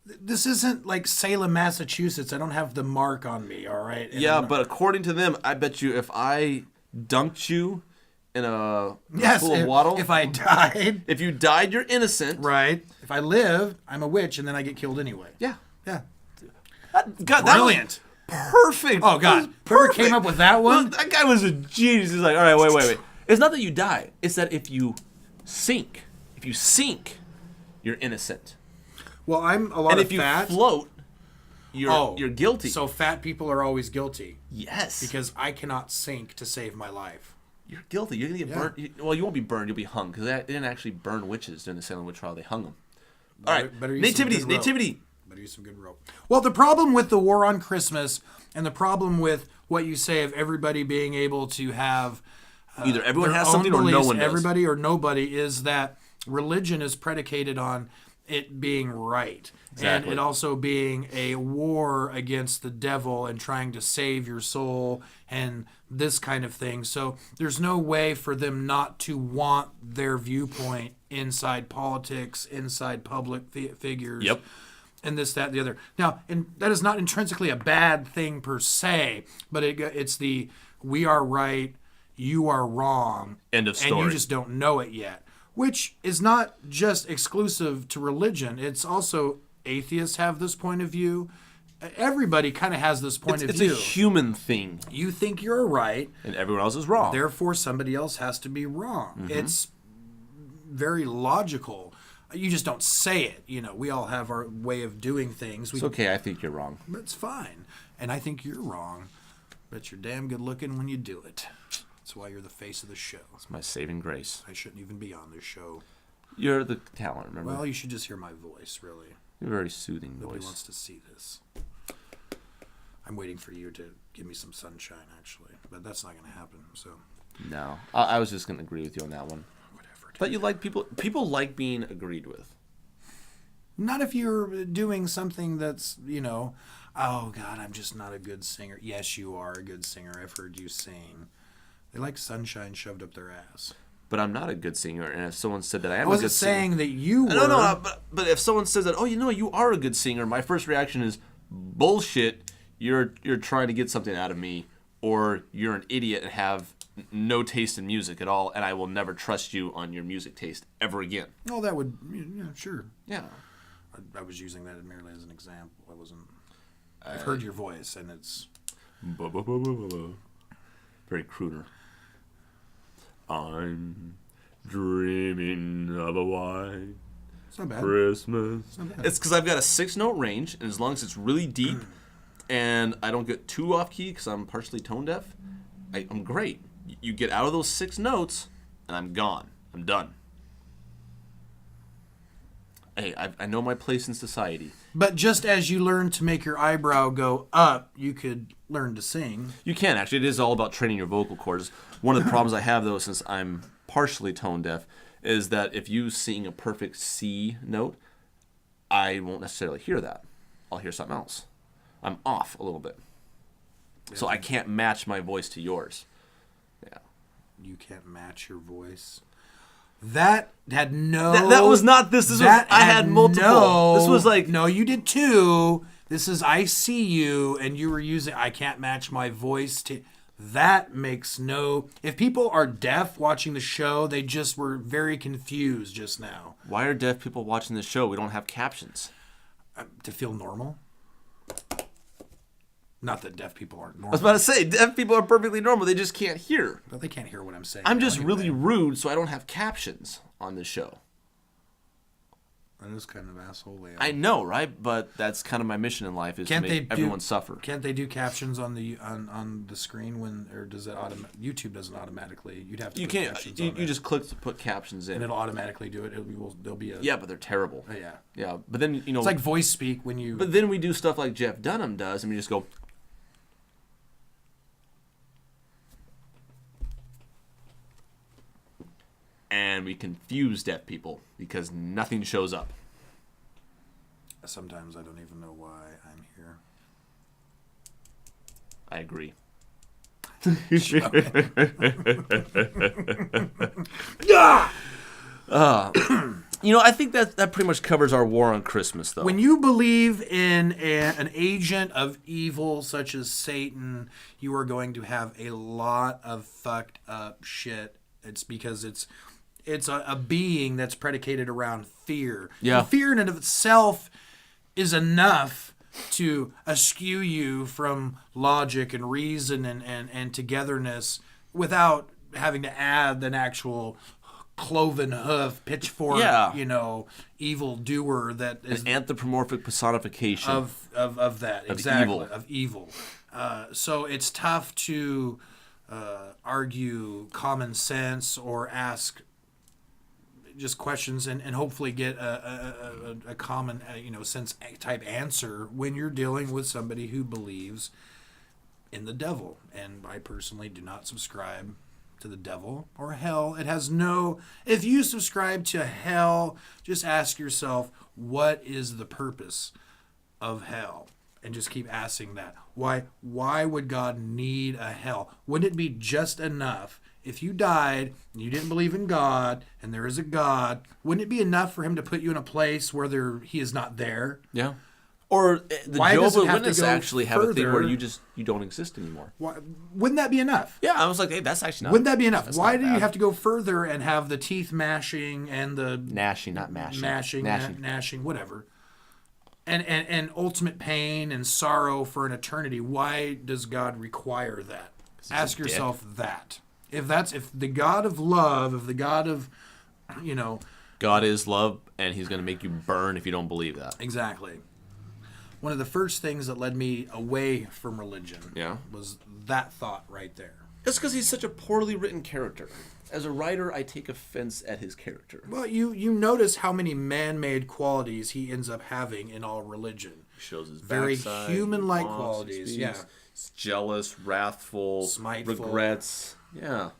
This isn't like Salem, Massachusetts. I don't have the mark on me, all right? And Yeah, but according to them, I bet you if I dunked you in a pool of water... if I died... If you died, you're innocent. Right. If I live, I'm a witch, and then I get killed anyway. Yeah. Yeah. God, Brilliant. Perfect. Oh, God. Whoever came up with that one? That guy was a genius. He's like, all right, wait. It's not that you die. It's that if you sink, you're innocent. Well, I'm a lot And of if you fat. float, you're guilty. So fat people are always guilty. Yes. Because I cannot sink to save my life. You're guilty. You're going to get burned. Well, you won't be burned. You'll be hung. Because they didn't actually burn witches during the Salem witch trial. They hung them. All right. Nativity. Better use some good rope. Well, the problem with the war on Christmas and the problem with what you say of everybody being able to have... Either everyone their has own something or no beliefs, one does. everybody or nobody, is that religion is predicated on it being right. Exactly. And it also being a war against the devil and trying to save your soul and this kind of thing. So there's no way for them not to want their viewpoint inside politics, inside public figures. Yep. And this, that, and the other. Now, and that is not intrinsically a bad thing per se, but it's the we are right, you are wrong. End of story. And you just don't know it yet. Which is not just exclusive to religion. It's also atheists have this point of view. Everybody kind of has this point of view. It's a human thing. You think you're right. And everyone else is wrong. Therefore, somebody else has to be wrong. Mm-hmm. It's very logical. You just don't say it. You know, we all have our way of doing things. It's okay. I think you're wrong. That's fine. And I think you're wrong. But you're damn good looking when you do it. That's why you're the face of the show. It's my saving grace. I shouldn't even be on this show. You're the talent, remember? Well, you should just hear my voice, really. You have a very soothing Nobody voice. wants to see this. I'm waiting for you to give me some sunshine, actually. But that's not going to happen, so... No. I was just going to agree with you on that one. Whatever. But you like people like being agreed with. Not if you're doing something that's, you know, oh, God, I'm just not a good singer. Yes, you are a good singer. I've heard you sing. They like sunshine shoved up their ass. But I'm not a good singer, and if someone said that I am I a wasn't good singer... saying that you were. No, but if someone says that, oh, you know, you are a good singer, my first reaction is, bullshit, you're trying to get something out of me, or you're an idiot and have no taste in music at all, and I will never trust you on your music taste ever again. Oh, that would, yeah, sure. Yeah. I was using that merely as an example. I wasn't... I've heard your voice, and it's... Very crooner. I'm dreaming of a white It's not bad. Christmas. It's not bad. It's because I've got a 6-note range, and as long as it's really deep and I don't get too off key because I'm partially tone deaf, I'm great. You get out of those 6 notes, and I'm gone. I'm done. Hey, I know my place in society. But just as you learn to make your eyebrow go up, you could learn to sing. You can, actually. It is all about training your vocal cords. One of the problems I have, though, since I'm partially tone deaf, is that if you sing a perfect C note, I won't necessarily hear that. I'll hear something else. I'm off a little bit. Yeah. So I can't match my voice to yours. Yeah. You can't match your voice. That had no... That was not this. This was... I had multiple. No, this was like... No, you did 2. This is I see you, and you were using I can't match my voice to... That makes no... If people are deaf watching the show, they just were very confused just now. Why are deaf people watching the show? We don't have captions. To feel normal? Not that deaf people aren't normal. I was about to say, deaf people are perfectly normal. They just can't hear. But they can't hear what I'm saying. I'm just really rude, so I don't have captions on this show. That is kind of asshole-y. I know, right? But that's kind of my mission in life, is to make everyone suffer. Can't they do captions on the screen when, or does it YouTube doesn't automatically? You'd have to. You can't. You just click to put captions in, and it'll automatically do it. There'll be a. Yeah, but they're terrible. Yeah. Yeah, but then it's like voice speak when you. But then we do stuff like Jeff Dunham does, and we just go. And we confuse deaf people because nothing shows up. Sometimes I don't even know why I'm here. I agree. I think that pretty much covers our war on Christmas, though. When you believe in an agent of evil such as Satan, you are going to have a lot of fucked up shit. It's because it's a being that's predicated around fear. Yeah. And fear in and of itself is enough to eschew you from logic and reason and togetherness without having to add an actual cloven hoof, pitchfork, evil doer that is an anthropomorphic personification of that. Exactly. Of evil. So it's tough to argue common sense or ask just questions and hopefully get a common sense type answer when you're dealing with somebody who believes in the devil. And I personally do not subscribe to the devil or hell. It has no... If you subscribe to hell, just ask yourself, what is the purpose of hell? And just keep asking that. Why would God need a hell? Wouldn't it be just enough if you died and you didn't believe in God and there is a God? Wouldn't it be enough for him to put you in a place where he is not there? Yeah. Or the Jehovah's Witnesses actually have a thing where you don't exist anymore. Why, wouldn't that be enough? Yeah, I was like, hey, that's actually not... Wouldn't that be enough? Why do you have to go further and have the teeth mashing and the... Gnashing, not mashing. Gnashing, whatever. And ultimate pain and sorrow for an eternity. Why does God require that? Ask yourself that. If the God of love, if the God of, God is love, and he's going to make you burn if you don't believe that. Exactly. One of the first things that led me away from religion was that thought right there. It's because he's such a poorly written character. As a writer, I take offense at his character. Well, you notice how many man-made qualities he ends up having in all religion. He shows his very backside, human-like qualities. Yeah, he's jealous, wrathful, spiteful, regrets. Yeah,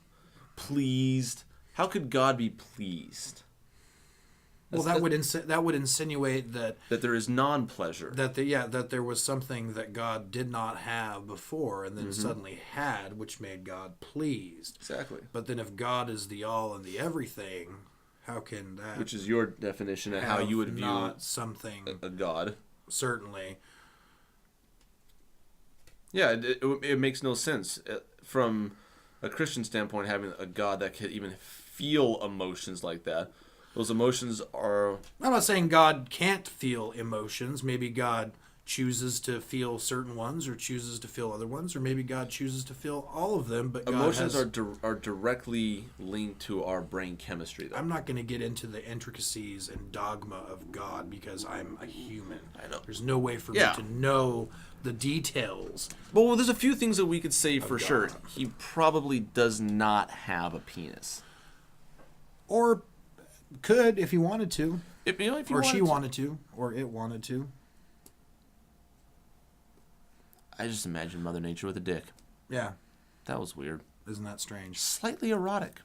pleased. How could God be pleased? Well, that would insinuate that there is non-pleasure. That there was something that God did not have before, and then suddenly had, which made God pleased. Exactly. But then, if God is the all and the everything, how can that? Which is your definition of how you would view a God. Certainly. Yeah, it makes no sense from a Christian standpoint. Having a God that can even feel emotions like that. Those emotions are... I'm not saying God can't feel emotions. Maybe God chooses to feel certain ones or chooses to feel other ones, or maybe God chooses to feel all of them. But emotions are directly linked to our brain chemistry, though. I'm not going to get into the intricacies and dogma of God because I'm a human. I know. There's no way for me to know the details. Well, there's a few things that we could say for God. sure. He probably does not have a penis. Or could if he wanted to. If he or she wanted to. Or it wanted to. I just imagine Mother Nature with a dick. Yeah. That was weird. Isn't that strange? Slightly erotic.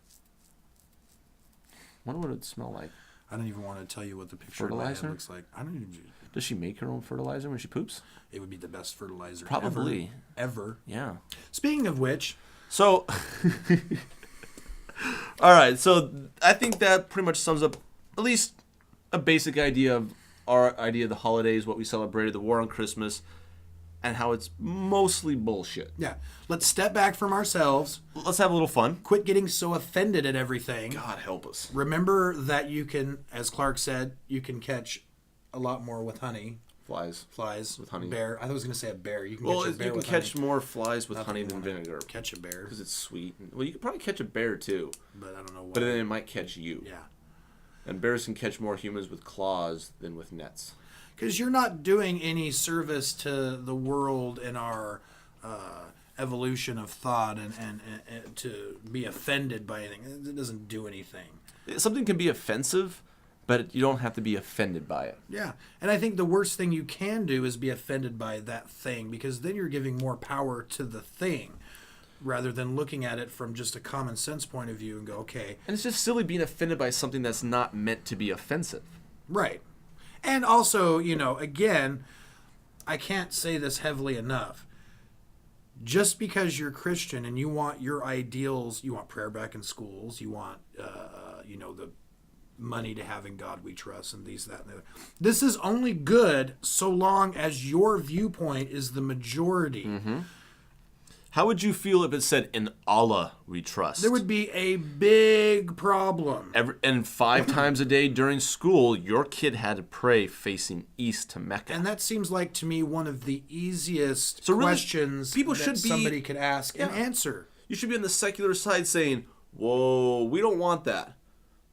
Wonder what it would smell like. I don't even want to tell you what the picture of my head looks like. I don't even... Does she make her own fertilizer when she poops? It would be the best fertilizer Probably. Ever. Yeah. Speaking of which... So... All right, so I think that pretty much sums up at least a basic idea of our idea of the holidays, what we celebrated, the war on Christmas, and how it's mostly bullshit. Yeah. Let's step back from ourselves. Let's have a little fun. Quit getting so offended at everything. God help us. Remember that you can, as Clark said, you can catch a lot more with honey. Flies with honey. Bear. I was going to say a bear. You can catch more flies with honey than vinegar. Catch a bear because it's sweet. Well, you could probably catch a bear too. But I don't know why. But then it might catch you. Yeah. And bears can catch more humans with claws than with nets. Because you're not doing any service to the world in our evolution of thought and to be offended by anything. It doesn't do anything. Something can be offensive, but you don't have to be offended by it. Yeah. And I think the worst thing you can do is be offended by that thing, because then you're giving more power to the thing rather than looking at it from just a common sense point of view and go, okay. And it's just silly being offended by something that's not meant to be offensive. Right. And also, again, I can't say this heavily enough. Just because you're Christian and you want your ideals, you want prayer back in schools, you want, the money to have in God we trust and these, that, and the other. This is only good so long as your viewpoint is the majority. Mm-hmm. How would you feel if it said, "In Allah we trust"? There would be a big problem. And 5 times a day during school, your kid had to pray facing east to Mecca. And that seems like, to me, one of the easiest questions somebody could ask and answer. You should be on the secular side saying, whoa, we don't want that.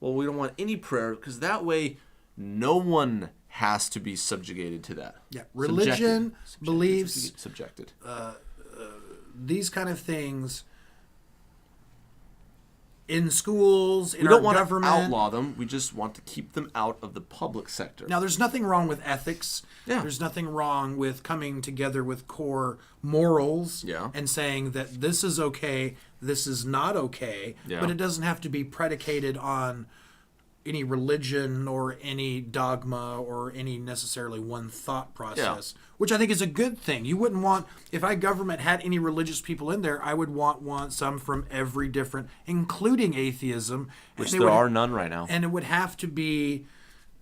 Well, we don't want any prayer, because that way no one has to be subjugated to that. Yeah, religion, beliefs, subjected. These kind of things in schools, in our government. We don't want to outlaw them. We just want to keep them out of the public sector. Now, there's nothing wrong with ethics. Yeah. There's nothing wrong with coming together with core morals and saying that this is okay, this is not okay, but it doesn't have to be predicated on any religion or any dogma or any necessarily one thought process, which I think is a good thing. You wouldn't want, if our government had any religious people in there, I would want some from every different, including atheism. Which there are none right now. And it would have to be,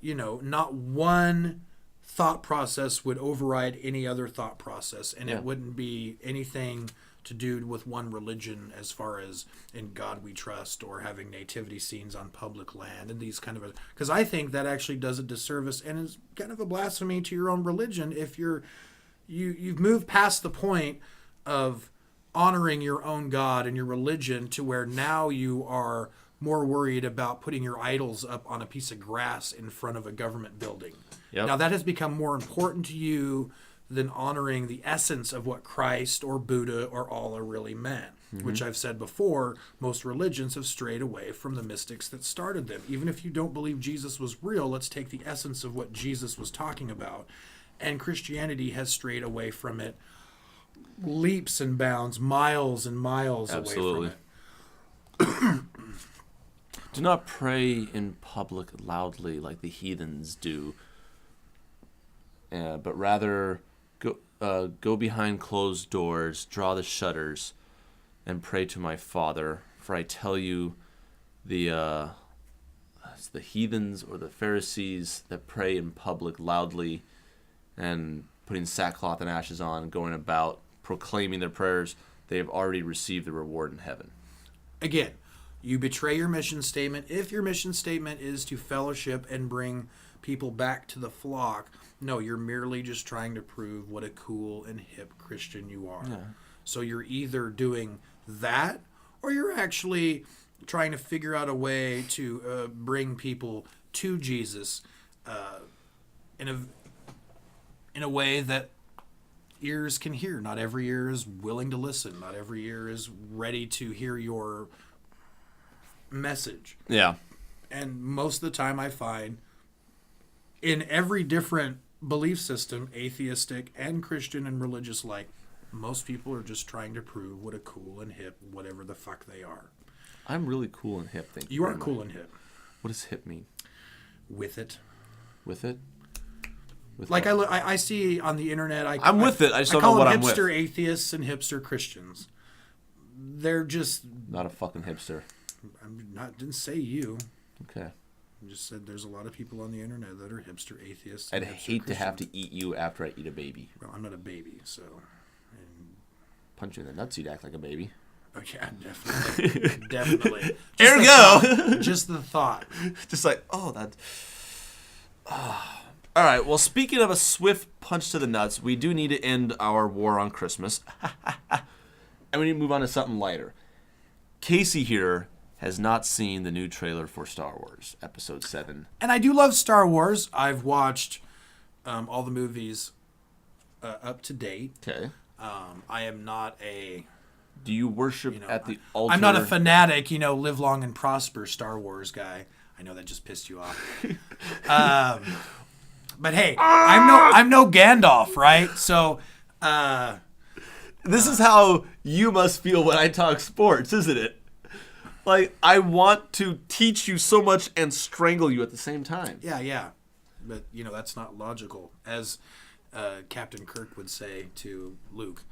not one thought process would override any other thought process. And it wouldn't be anything to do with one religion as far as in God we trust or having nativity scenes on public land and these kind of, because I think that actually does a disservice and is kind of a blasphemy to your own religion if you've moved past the point of honoring your own God and your religion to where now you are more worried about putting your idols up on a piece of grass in front of a government building. Now that has become more important to you than honoring the essence of what Christ or Buddha or Allah really meant, which I've said before, most religions have strayed away from the mystics that started them. Even if you don't believe Jesus was real, let's take the essence of what Jesus was talking about. And Christianity has strayed away from it leaps and bounds, miles and miles away from it. Do not pray in public loudly like the heathens do, but rather go behind closed doors, draw the shutters, and pray to my Father. For I tell you, it's the heathens or the Pharisees that pray in public loudly and putting sackcloth and ashes on, going about proclaiming their prayers, they have already received the reward in heaven. Again, You betray your mission statement. If your mission statement is to fellowship and bring people back to the flock, no, you're merely just trying to prove what a cool and hip Christian you are. Yeah. So you're either doing that or you're actually trying to figure out a way to bring people to Jesus in a way that ears can hear. Not every ear is willing to listen. Not every ear is ready to hear your message. Yeah. And most of the time I find in every different belief system, atheistic and Christian and religious like, most people are just trying to prove what a cool and hip whatever the fuck they are. I'm really cool and hip, thank you. You are cool and hip. What does hip mean? With it. With it? With like I see on the internet, I'm with it. I just don't know what I'm with. I call them hipster atheists and hipster Christians. They're just not a fucking hipster. Didn't say you. Okay. I just said there's a lot of people on the internet that are hipster atheists. I'd hate to have to eat you after I eat a baby. Well, I'm not a baby, so. Punch you in the nuts, you'd act like a baby. Oh, yeah, definitely. Definitely. Ergo! Just the thought. Just like, oh, that. Oh. All right, well, speaking of a swift punch to the nuts, we do need to end our war on Christmas. And we need to move on to something lighter. Casey here has not seen the new trailer for Star Wars, Episode 7. And I do love Star Wars. I've watched all the movies up to date. Okay. I am not a... Do you worship at the altar? I'm not a fanatic, live long and prosper Star Wars guy. I know that just pissed you off. But hey, I'm no Gandalf, right? So... This is how you must feel when I talk sports, isn't it? Like, I want to teach you so much and strangle you at the same time. Yeah. But, that's not logical. As Captain Kirk would say to Luke.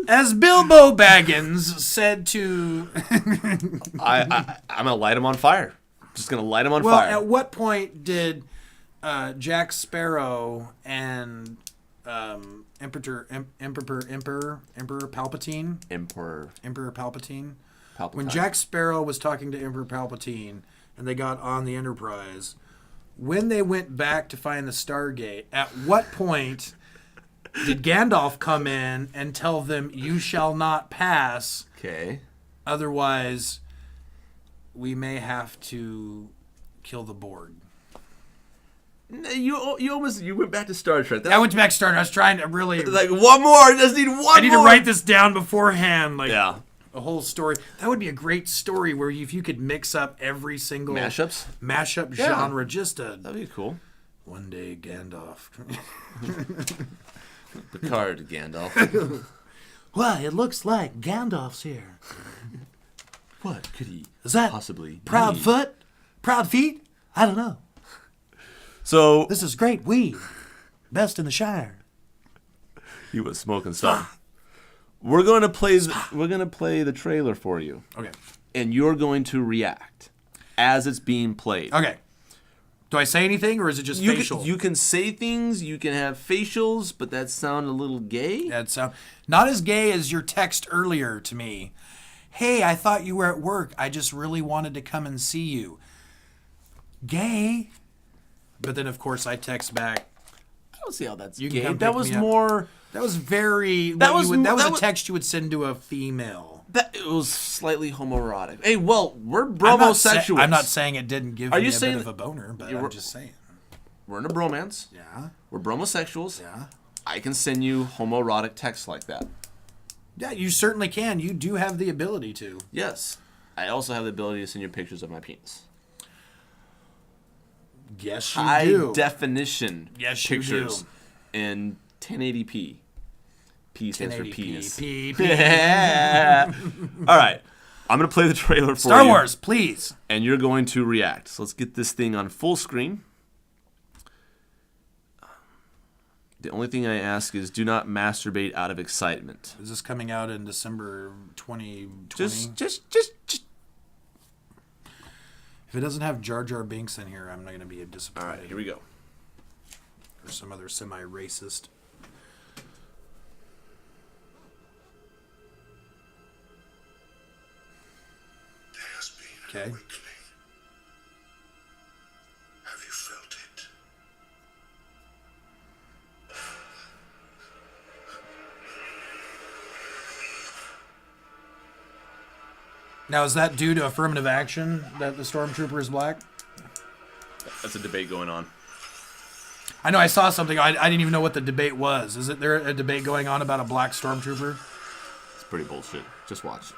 As Bilbo Baggins said to... I'm going to light him on fire. Just going to light him on fire. Well, at what point did Jack Sparrow and Emperor Palpatine? Emperor Palpatine? When Jack Sparrow was talking to Emperor Palpatine and they got on the Enterprise, when they went back to find the Stargate, at what point did Gandalf come in and tell them, "You shall not pass"? Okay. Otherwise, we may have to kill the Borg. You went back to Star Trek. I went back to Star Trek. I was trying to really... Like, one more. I just need one more. I need to write this down beforehand. Like, yeah. A whole story. That would be a great story where if you could mix up every single... Mashup genre. Just a... That'd be cool. One day, Gandalf. Picard Gandalf. Well, it looks like Gandalf's here. What could he possibly proud need? foot? Proud feet? I don't know. So this is great weed. Best in the Shire. He was smoking stuff. We're going to play the trailer for you. Okay. And you're going to react as it's being played. Okay. Do I say anything or is it just facial? You can say things, you can have facials, but that sound a little gay? That sound not as gay as your text earlier to me. Hey, I thought you were at work. I just really wanted to come and see you. Gay. But then, of course, I text back. I don't see how that's gay. That was more... That was very... That was a text you would send to a female. It was slightly homoerotic. Hey, well, we're bromosexuals. I'm not saying it didn't give me a bit of a boner, but I'm just saying. We're in a bromance. Yeah. We're bromosexuals. Yeah. I can send you homoerotic texts like that. Yeah, you certainly can. You do have the ability to. Yes. I also have the ability to send you pictures of my penis. Yes, you High do. definition pictures in 1080p. P stands for penis. All right. I'm going to play the trailer for you. Star Wars, please. And you're going to react. So let's get this thing on full screen. The only thing I ask is do not masturbate out of excitement. Is this coming out in December 2020? Just. If it doesn't have Jar Jar Binks in here, I'm not going to be disappointed. All right, here we go. Or some other semi-racist Okay. Have you felt it? Now, is that due to affirmative action that the stormtrooper is black? That's a debate going on. I know I saw something. I didn't even know what the debate was. Is it there a debate going on about a black stormtrooper? It's pretty bullshit. Just watch.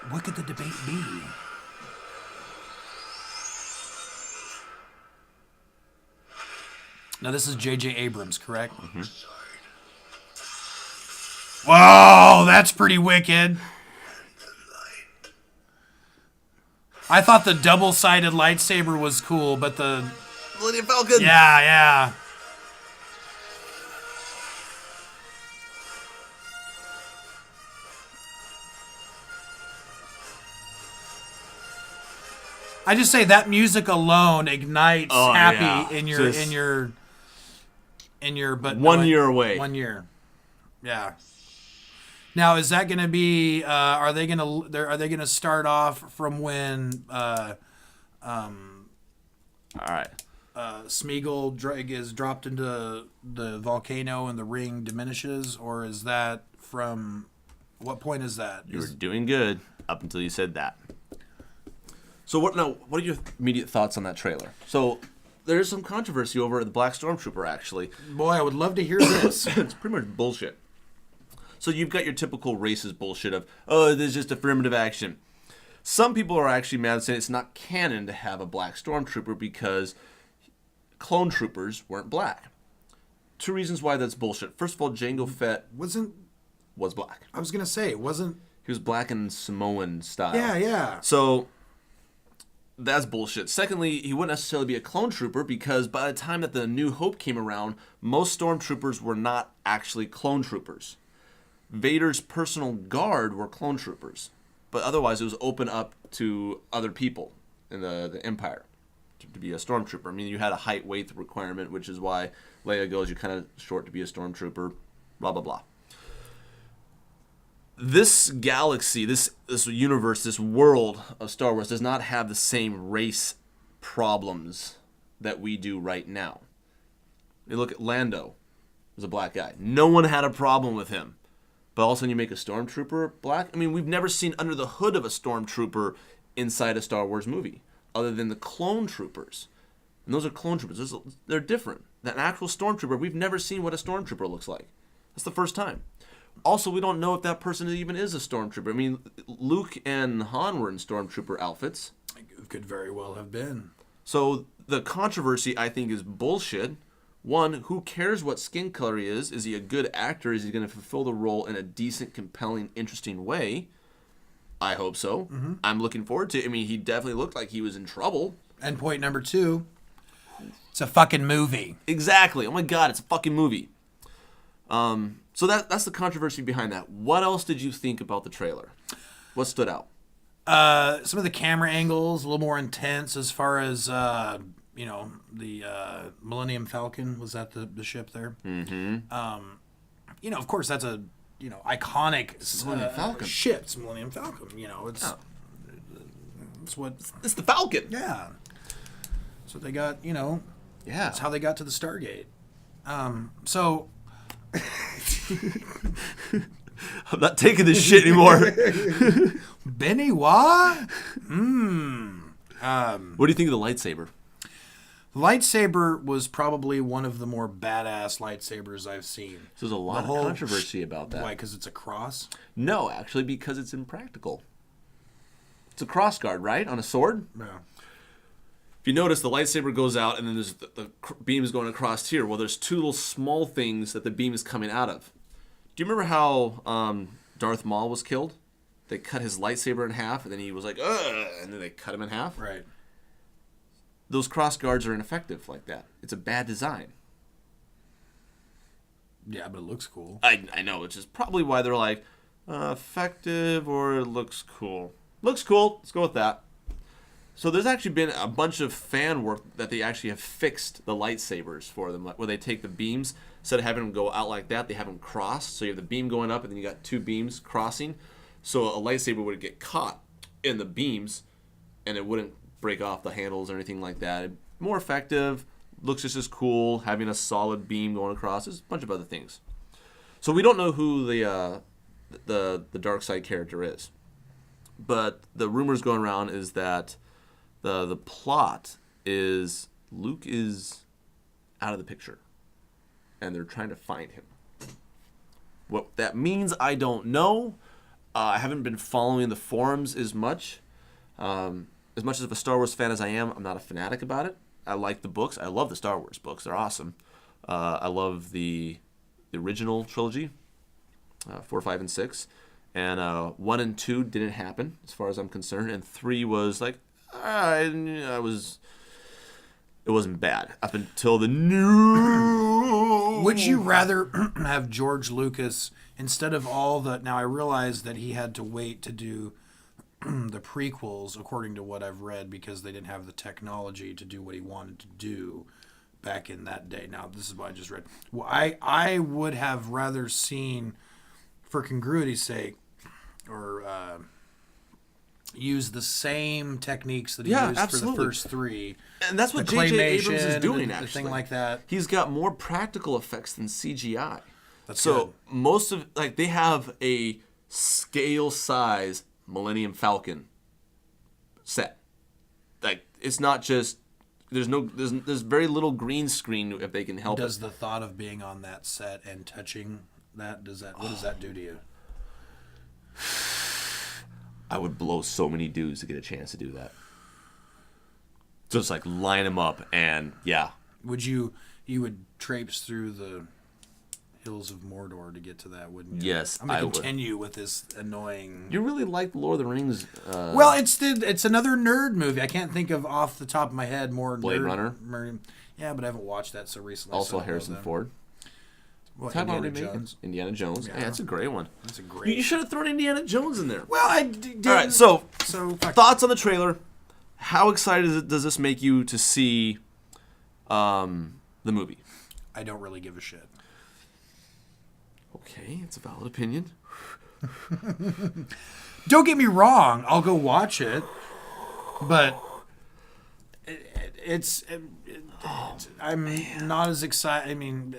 What could the debate be? Now, this is J.J. Abrams, correct? Mm-hmm. Whoa, that's pretty wicked. I thought the double-sided lightsaber was cool, but the... Millennium Falcon! Yeah. I just say that music alone ignites happy in your but 1 year away. 1 year. Yeah. Now, is that going to be? Are they going to start off from when All right. Smeagol is dropped into the volcano and the ring diminishes, or is that from what point is that? You were doing good up until you said that. So what are your immediate thoughts on that trailer? So there's some controversy over the Black Stormtrooper, actually. Boy, I would love to hear this. It's pretty much bullshit. So you've got your typical racist bullshit of, there's just affirmative action. Some people are actually mad saying it's not canon to have a black stormtrooper because clone troopers weren't black. Two reasons why that's bullshit. First of all, Jango Fett was black. I was gonna say, wasn't He was black in Samoan style. Yeah. So that's bullshit. Secondly, he wouldn't necessarily be a clone trooper because by the time that the New Hope came around, most stormtroopers were not actually clone troopers. Vader's personal guard were clone troopers, but otherwise it was open up to other people in the Empire to be a stormtrooper. I mean, you had a height weight requirement, which is why Leia goes, you're kind of short to be a stormtrooper, blah, blah, blah. This galaxy, this universe, this world of Star Wars does not have the same race problems that we do right now. You look at Lando, was a black guy. No one had a problem with him. But all of a sudden you make a stormtrooper black? I mean, we've never seen under the hood of a stormtrooper inside a Star Wars movie, other than the clone troopers. And those are clone troopers. They're different. An actual stormtrooper, we've never seen what a stormtrooper looks like. That's the first time. Also, we don't know if that person even is a stormtrooper. I mean, Luke and Han were in stormtrooper outfits. It could very well have been. So the controversy, I think, is bullshit. One, who cares what skin color he is? Is he a good actor? Is he going to fulfill the role in a decent, compelling, interesting way? I hope so. Mm-hmm. I'm looking forward to it. I mean, he definitely looked like he was in trouble. And point number 2, it's a fucking movie. Exactly. Oh my God, it's a fucking movie. So that's the controversy behind that. What else did you think about the trailer? What stood out? Some of the camera angles, a little more intense as far as, the Millennium Falcon. Was that the ship there? Mm-hmm. Of course, that's a, iconic ship. It's Millennium Falcon. It's the Falcon. Yeah. That's what they got, Yeah. That's how they got to the Stargate. So... I'm not taking this shit anymore. Benny, what? What do you think of the lightsaber? Lightsaber was probably one of the more badass lightsabers I've seen. So there's a lot of controversy about that. Why? Because it's a cross? No, actually, because it's impractical. It's a cross guard, right? On a sword? Yeah. If you notice, the lightsaber goes out, and then there's the beam is going across here. Well, there's two little small things that the beam is coming out of. Do you remember how Darth Maul was killed? They cut his lightsaber in half, and then he was like, ugh, and then they cut him in half. Right. Those cross guards are ineffective like that. It's a bad design. Yeah, but it looks cool. I know, which is probably why they're like, effective or it looks cool. Looks cool. Let's go with that. So there's actually been a bunch of fan work that they actually have fixed the lightsabers for them, where they take the beams, instead of having them go out like that, they have them cross. So you have the beam going up, and then you got two beams crossing. So a lightsaber would get caught in the beams, and it wouldn't break off the handles or anything like that. More effective, looks just as cool, having a solid beam going across. There's a bunch of other things. So we don't know who the dark side character is, but the rumors going around is that the plot is Luke is out of the picture, and they're trying to find him. What that means, I don't know. I haven't been following the forums as much. As much of a Star Wars fan as I am, I'm not a fanatic about it. I like the books. I love the Star Wars books. They're awesome. I love the original trilogy, 4, 5, and 6. And 1 and 2 didn't happen, as far as I'm concerned. And 3 was like, it wasn't bad up until the new. Would you rather have George Lucas, instead of all the... Now, I realize that he had to wait to do the prequels, according to what I've read, because they didn't have the technology to do what he wanted to do back in that day. Now, this is what I just read. Well, I would have rather seen, for congruity's sake, or use the same techniques that he used absolutely. for the first 3. And that's what The J.J. Abrams is claymation doing, and actually. the thing like that. He's got more practical effects than CGI. That's so good. most of, like, they have a scale size Millennium Falcon set. Like, it's not just, there's very little green screen if they can help Does it. the thought of being on that set and touching that, what does that do to you? I would blow so many dudes to get a chance to do that. Just like line them up and yeah. You would traipse through the hills of Mordor to get to that, wouldn't you? Yes, I'm going I to would. continue with this annoying... You really like Lord of the Rings? Well, it's another nerd movie. I can't think of off the top of my head more Blade Runner? Yeah, but I haven't watched that so recently. Also so I don't know Harrison them. Ford. What, Talk about Indiana remaking. Jones? Indiana Jones. Yeah. Yeah, that's a great one. That's a great... You should have thrown Indiana Jones in there. Well, I did. All right, so fuck thoughts on the trailer? How excited does this make you to see the movie? I don't really give a shit. Okay, it's a valid opinion. Don't get me wrong. I'll go watch it, but I'm not as excited. I mean,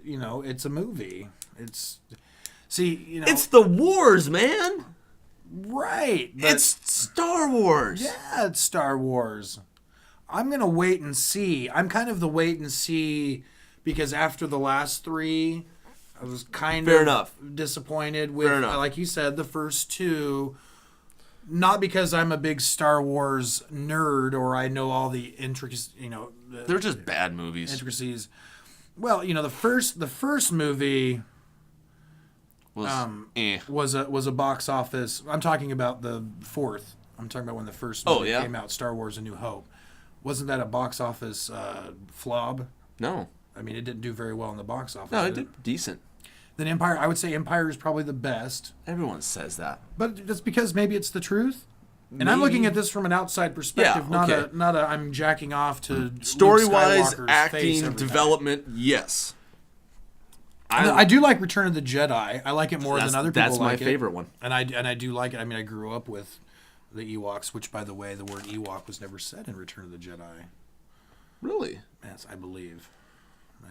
it's a movie. It's the wars, man. right. But It's Star Wars. yeah, it's Star Wars. I'm gonna wait and see. I'm kind of the wait and see because after the last 3, I was kind Fair of enough. disappointed with, Fair enough. like you said, the first 2. Not because I'm a big Star Wars nerd or I know all the intricacies, They're just bad movies. intricacies. Well, the first movie Was was a box office. I'm talking about the 4th. I'm talking about when the first movie yeah. came out, Star Wars: A New Hope. Wasn't that a box office flob? No. I mean, it didn't do very well in the box office. No, it did decent. Then Empire, I would say Empire is probably the best. Everyone says that. But that's because maybe it's the truth. And I'm looking at this from an outside perspective, Yeah, okay. not a I'm jacking off to Story-wise, Luke Skywalker's face acting, every time. development, yes. I do like Return of the Jedi. I like it more than other people That's my like it. favorite one. And I do like it. I mean, I grew up with the Ewoks, which, by the way, the word Ewok was never said in Return of the Jedi. Really? Yes, I believe.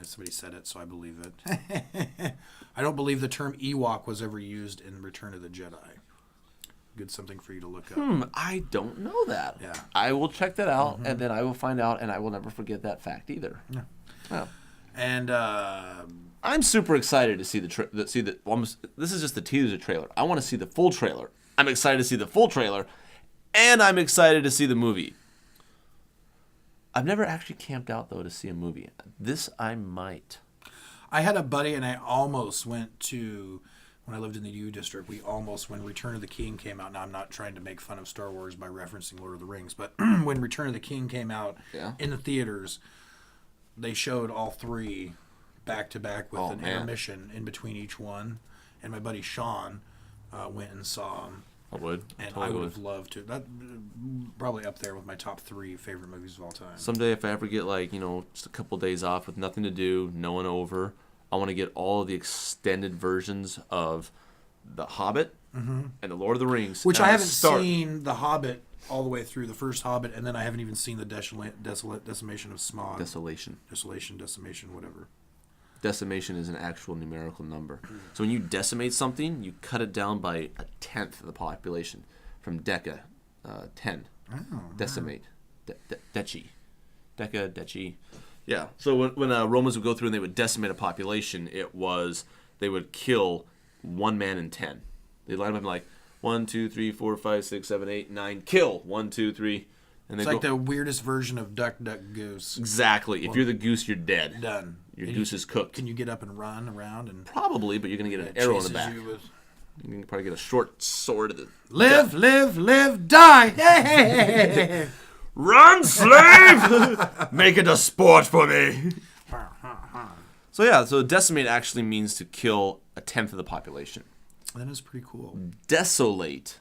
Somebody said it, so I believe it. I don't believe the term Ewok was ever used in Return of the Jedi. Good something for you to look up. I don't know that. Yeah. I will check that out, and then I will find out, and I will never forget that fact either. Yeah. Wow. And I'm super excited to see this is just the teaser trailer. I want to see the full trailer. I'm excited to see the full trailer, and I'm excited to see the movie. I've never actually camped out, though, to see a movie. This I might. I had a buddy, and I almost went to, when I lived in the U District, when Return of the King came out, now I'm not trying to make fun of Star Wars by referencing Lord of the Rings, but when Return of the King came out in the theaters, they showed all 3 back-to-back with an intermission in between each one, and my buddy Sean went and saw them. I would. And Totally I would have loved to. That probably up there with my top 3 favorite movies of all time. Someday, if I ever get just a couple days off with nothing to do, no one over, I want to get all the extended versions of The Hobbit and The Lord of the Rings. Which and I haven't seen The Hobbit all the way through the first Hobbit, and then I haven't even seen the Decimation of Smaug. Decimation, whatever. Decimation is an actual numerical number. So when you decimate something, you cut it down by 1/10 of the population. From deca, 10. Oh, Decimate. Deci. Deca, deci. Yeah. So when Romans would go through and they would decimate a population, they would kill 1 man in 10. They'd line them up like 1, 2, 3, 4, 5, 6, 7, 8, 9, kill. 1, 2, 3. And it's like the weirdest version of Duck, Duck, Goose. Exactly. If you're the goose, you're dead. Done. Your goose is cooked. Can you get up and run around? And Probably, but you're going to get an arrow in the back. You can probably get a short sword. Live, die! Hey! Run, slave! Make it a sport for me. So decimate actually means to kill 1/10 of the population. That is pretty cool. Desolate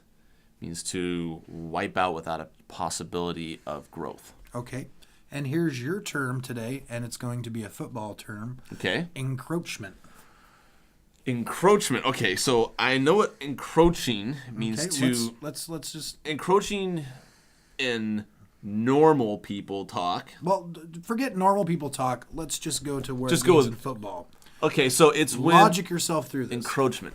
means to wipe out without a possibility of growth. Okay. And here's your term today, and it's going to be a football term. Okay. Encroachment. Encroachment. Okay, so I know what encroaching means to... Let's just... Encroaching in normal people talk. Well, forget normal people talk. Let's just go to where Just it go means with- in football. Okay, so it's when... Logic yourself through this. Encroachment.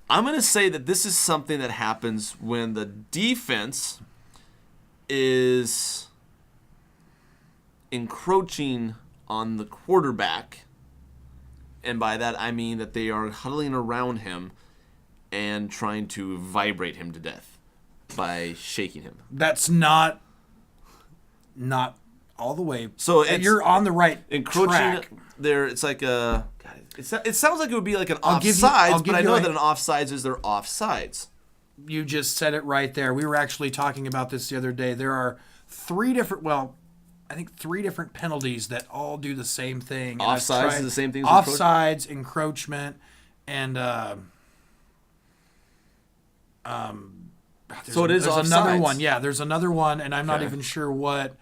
I'm going to say that this is something that happens when the defense is encroaching on the quarterback, and by that I mean that they are huddling around him and trying to vibrate him to death by shaking him. That's not all the way. So you're on the right encroaching track. there. It's like a. God, it sounds like it would be like an I'll give you- offsides, I'll but give I you know a- that an offsides is their offsides. You just said it right there. We were actually talking about this the other day. There are three different penalties that all do the same thing. Offsides is the same thing as offsides, encroachment, and So it is there's another offsides. one. Yeah, there's another one, and I'm not Okay. even sure what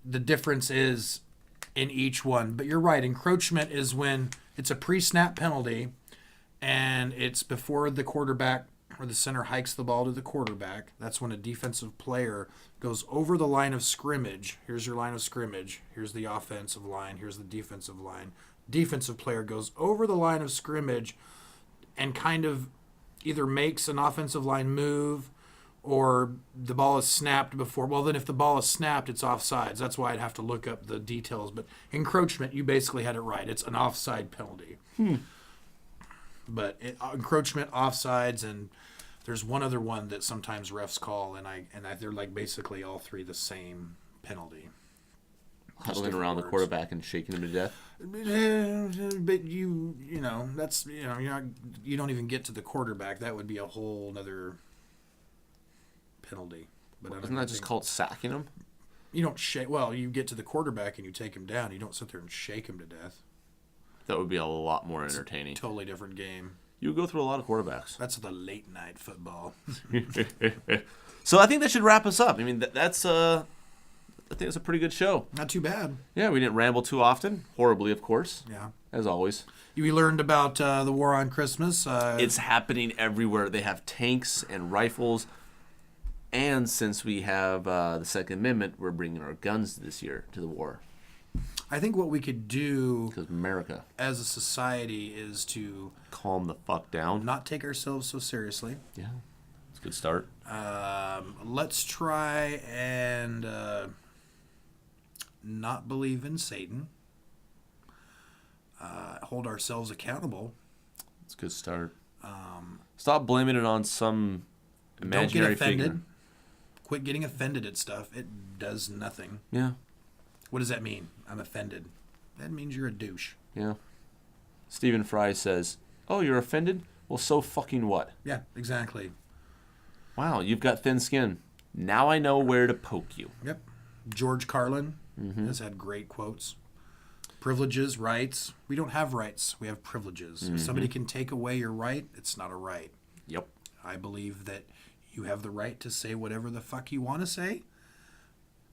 the difference is in each one. But you're right. Encroachment is when it's a pre-snap penalty, and it's before the quarterback or the center hikes the ball to the quarterback. That's when a defensive player goes over the line of scrimmage. Here's your line of scrimmage. Here's the offensive line. Here's the defensive line. Defensive player goes over the line of scrimmage and kind of either makes an offensive line move or the ball is snapped before. Well, then if the ball is snapped, it's offsides. That's why I'd have to look up the details. But encroachment, you basically had it right. It's an offside penalty. But encroachment, offsides, and there's one other one that sometimes refs call, and they're like basically all three the same penalty. Huddling around the quarterback and shaking him to death. But you don't even get to the quarterback. That would be a whole other penalty. But Isn't that just called sacking him? You don't shake. Well, you get to the quarterback and you take him down. You don't sit there and shake him to death. That would be a lot more entertaining. Totally different game. You would go through a lot of quarterbacks. That's the late night football. So I think that should wrap us up. I mean, I think it's a pretty good show. Not too bad. Yeah, we didn't ramble too often. Horribly, of course. Yeah. As always. We learned about the war on Christmas. It's happening everywhere. They have tanks and rifles. And since we have the Second Amendment, we're bringing our guns this year to the war. I think what we could do Because America. as a society is to Calm the fuck down. not take ourselves so seriously. Yeah. It's a good start. Let's try and not believe in Satan. Hold ourselves accountable. It's a good start. Stop blaming it on some imaginary Don't get offended. figure. Quit getting offended at stuff. It does nothing. Yeah. What does that mean? I'm offended. That means you're a douche. Yeah. Stephen Fry says, "Oh, you're offended? Well, so fucking what?" Yeah, exactly. Wow, you've got thin skin. Now I know where to poke you. Yep. George Carlin has had great quotes. Privileges, rights. We don't have rights. We have privileges. If somebody can take away your right, it's not a right. Yep. I believe that you have the right to say whatever the fuck you want to say.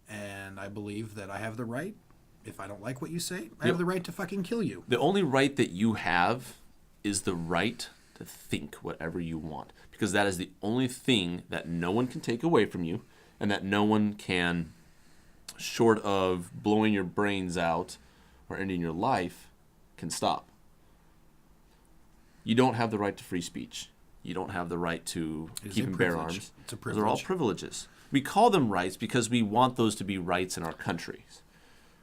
And I believe that I have the right, if I don't like what you say, I have the right to fucking kill you. The only right that you have is the right to think whatever you want. because that is the only thing that no one can take away from you and that no one can, short of blowing your brains out or ending your life, can stop. You don't have the right to free speech. You don't have the right to keep and bear arms. It's a Those privilege. are all privileges. We call them rights because we want those to be rights in our countries.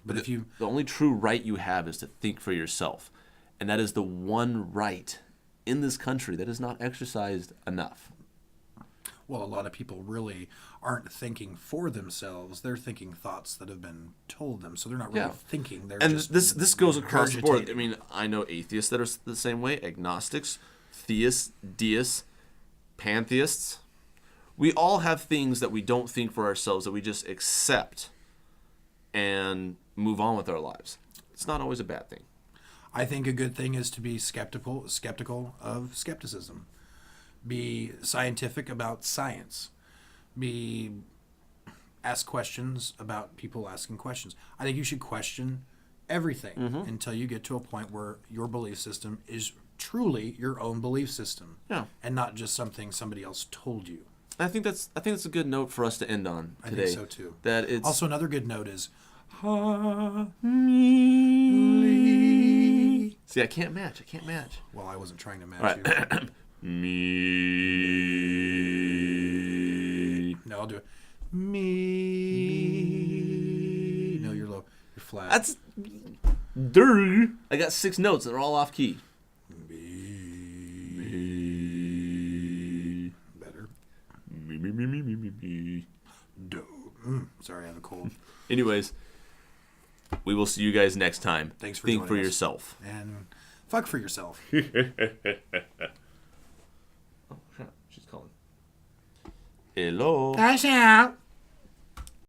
But if you, The only true right you have is to think for yourself. And that is the one right in this country that is not exercised enough. well, a lot of people really aren't thinking for themselves. They're thinking thoughts that have been told them. So they're not really Yeah. thinking. They're And just this goes across the board. regurgitating. I mean, I know atheists that are the same way, agnostics, theists, deists, pantheists. We all have things that we don't think for ourselves, that we just accept and move on with our lives. It's not always a bad thing. I think a good thing is to be skeptical of skepticism. Be scientific about science. Ask questions about people asking questions. I think you should question everything until you get to a point where your belief system is truly your own belief system. Yeah. And not just something somebody else told you. I think that's a good note for us to end on today. I think so too. That it's Also, another good note is See, I can't match. well, I wasn't trying to match All right. you. Me. No, I'll do it. Me. No, you're low. You're flat. That's dirty. I got 6 notes and they're all off key. Me. Better. Me. Sorry, I have a cold. Anyways, we will see you guys next time. Thanks for Think joining for us. yourself. And fuck for yourself. Oh, crap. She's calling. Hello. Cash out.